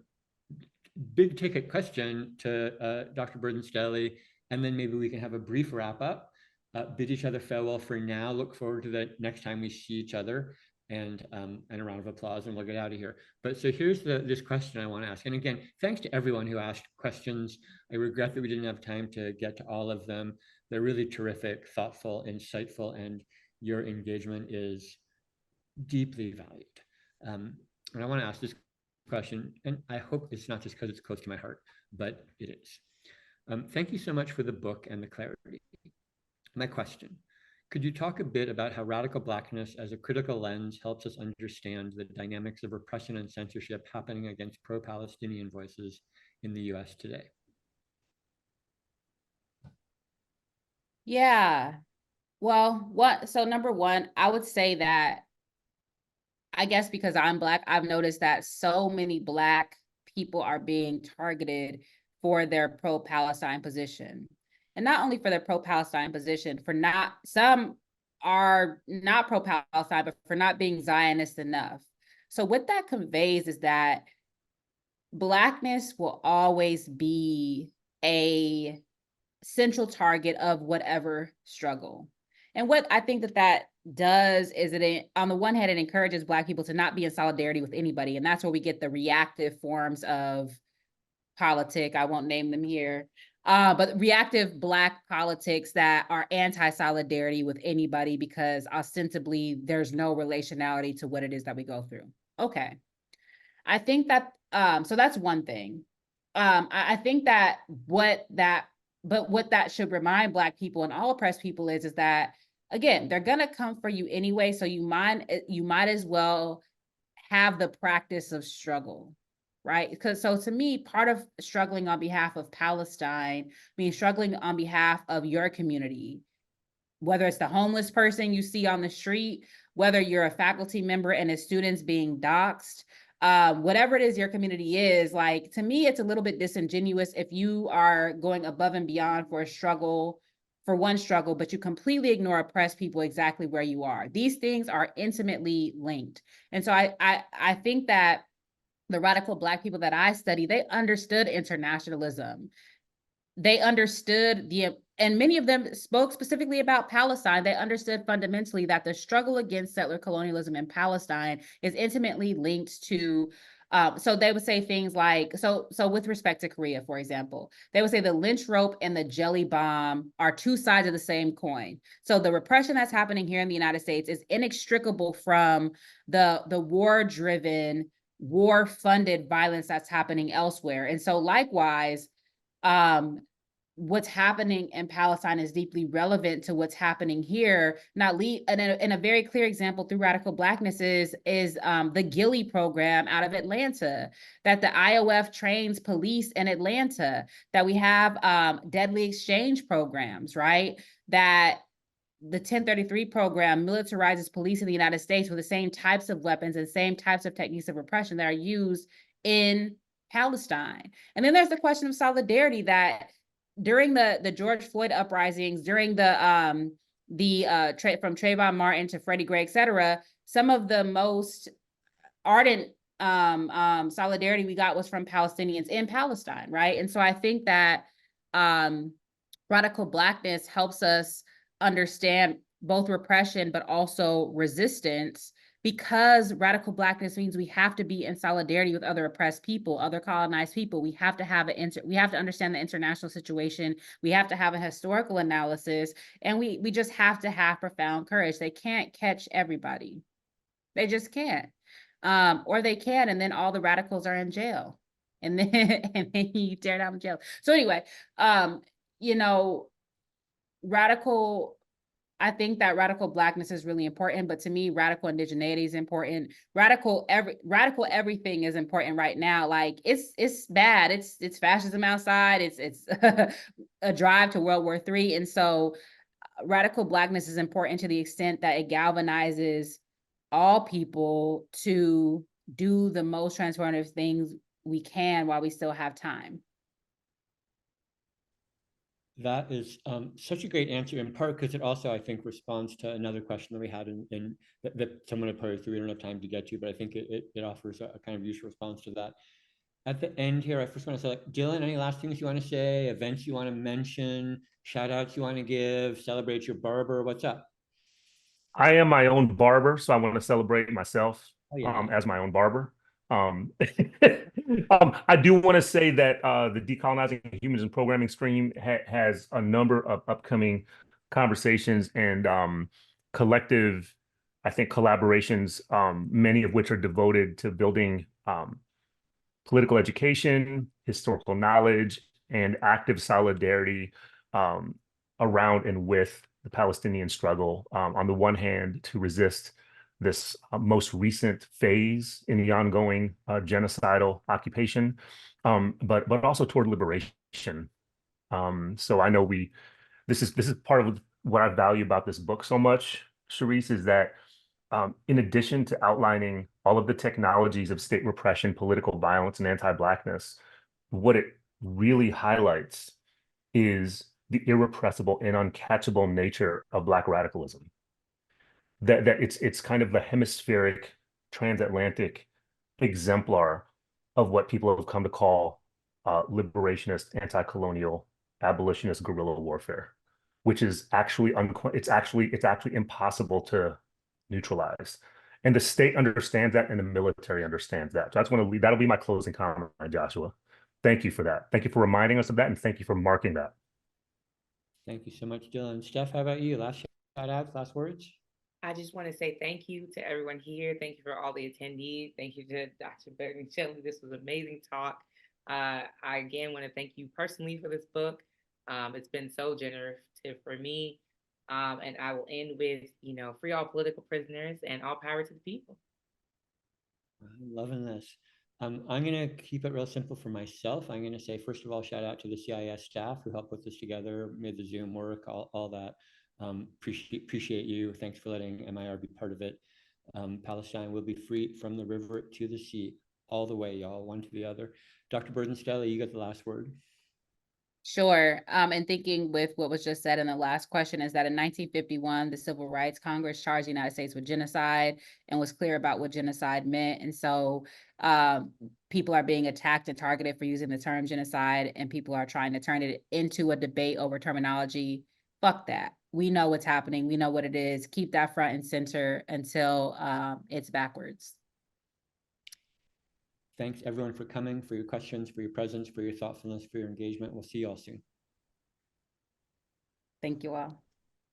big ticket question to Dr. Burden-Stelly, and then maybe we can have a brief wrap up, bid each other farewell for now, look forward to the next time we see each other. and a round of applause, and we'll get out of here. But so here's this question I want to ask. And again, thanks to everyone who asked questions. I regret that we didn't have time to get to all of them. They're really terrific, thoughtful, insightful, and your engagement is deeply valued. And I want to ask this question, and I hope it's not just because it's close to my heart, but it is. Thank you so much for the book and the clarity. My question: could you talk a bit about how radical Blackness as a critical lens helps us understand the dynamics of repression and censorship happening against pro-Palestinian voices in the US today? Yeah. Well, so number one, I would say that, I guess because I'm Black, I've noticed that so many Black people are being targeted for their pro-Palestine position. And not only for their pro-Palestine position, some are not pro-Palestine, but for not being Zionist enough. So what that conveys is that Blackness will always be a central target of whatever struggle. And what I think that does is on the one hand, it encourages Black people to not be in solidarity with anybody. And that's where we get the reactive forms of politic. I won't name them here, but reactive Black politics that are anti-solidarity with anybody because ostensibly there's no relationality to what it is that we go through. Okay. I think that, so that's one thing. I think that what that should remind Black people and all oppressed people is that, again, they're gonna come for you anyway. So you might as well have the practice of struggle, right? Because so to me, part of struggling on behalf of Palestine means struggling on behalf of your community, whether it's the homeless person you see on the street, whether you're a faculty member and a student's being doxxed, whatever it is your community is, like, to me, it's a little bit disingenuous if you are going above and beyond for one struggle, but you completely ignore oppressed people exactly where you are. These things are intimately linked. And so I think that the radical Black people that I study, they understood internationalism. They understood and many of them spoke specifically about Palestine. They understood fundamentally that the struggle against settler colonialism in Palestine is intimately linked to, so they would say things like, so with respect to Korea, for example, they would say the lynch rope and the jelly bomb are two sides of the same coin. So the repression that's happening here in the United States is inextricable from the war-driven, war-funded violence that's happening elsewhere. And so likewise, what's happening in Palestine is deeply relevant to what's happening here. And a very clear example through radical Blackness is the Gilly program out of Atlanta, that the IOF trains police in Atlanta, that we have deadly exchange programs, right? That the 1033 program militarizes police in the United States with the same types of weapons and same types of techniques of repression that are used in Palestine. And then there's the question of solidarity that during the George Floyd uprisings, during from Trayvon Martin to Freddie Gray, et cetera, some of the most ardent solidarity we got was from Palestinians in Palestine, right? And so I think that radical Blackness helps us understand both repression, but also resistance, because radical Blackness means we have to be in solidarity with other oppressed people, other colonized people. We have to have we have to understand the international situation. We have to have a historical analysis, and we just have to have profound courage. They can't catch everybody. They just can't. Or they can, and then all the radicals are in jail. And then you tear down the jail. So anyway, I think that radical Blackness is really important, but to me, radical indigeneity is important. Radical everything is important right now. Like it's bad. It's fascism outside. It's a drive to World War III. And so radical Blackness is important to the extent that it galvanizes all people to do the most transformative things we can while we still have time. That is such a great answer, in part because it also, I think, responds to another question that we had in that someone had posed that we don't have time to get to, but I think it offers a kind of useful response to that. At the end here, I first want to say, like, Dylan, any last things you want to say, events you want to mention, shout outs you want to give, celebrate your barber, what's up? I am my own barber, so I want to celebrate myself Oh, yeah. as my own barber. Um, I do want to say that the Decolonizing Humanism programming stream has a number of upcoming conversations and collective, I think, collaborations, many of which are devoted to building political education, historical knowledge, and active solidarity um, around and with the Palestinian struggle. On the one hand, to resist this most recent phase in the ongoing genocidal occupation, but also toward liberation. So I know this is part of what I value about this book so much, Charisse, is that in addition to outlining all of the technologies of state repression, political violence, and anti-Blackness, what it really highlights is the irrepressible and uncatchable nature of Black radicalism. That it's kind of the hemispheric, transatlantic exemplar of what people have come to call liberationist, anti-colonial, abolitionist guerrilla warfare, which is actually it's actually impossible to neutralize. And the state understands that, and the military understands that. So that's one of that'll be my closing comment, Joshua. Thank you for that. Thank you for reminding us of that, and thank you for marking that. Thank you so much, Dylan. Steph, how about you? Last shout outs, last words? I just want to say thank you to everyone here. Thank you for all the attendees. Thank you to Dr. Burden-Stelly. This was an amazing talk. I again want to thank you personally for this book. It's been so generative for me. And I will end with, free all political prisoners and all power to the people. I'm loving this. I'm going to keep it real simple for myself. I'm going to say, first of all, shout out to the CIS staff who helped put this together, made the Zoom work, all that. Appreciate you. Thanks for letting MIR be part of it. Palestine will be free from the river to the sea, all the way, y'all, one to the other. Dr. Burden-Stelly, you got the last word. Sure. And thinking with what was just said in the last question is that in 1951, the Civil Rights Congress charged the United States with genocide and was clear about what genocide meant. And so people are being attacked and targeted for using the term genocide, and people are trying to turn it into a debate over terminology. Fuck that. We know what's happening. We know what it is. Keep that front and center until it's backwards. Thanks everyone for coming, for your questions, for your presence, for your thoughtfulness, for your engagement. We'll see you all soon. Thank you all.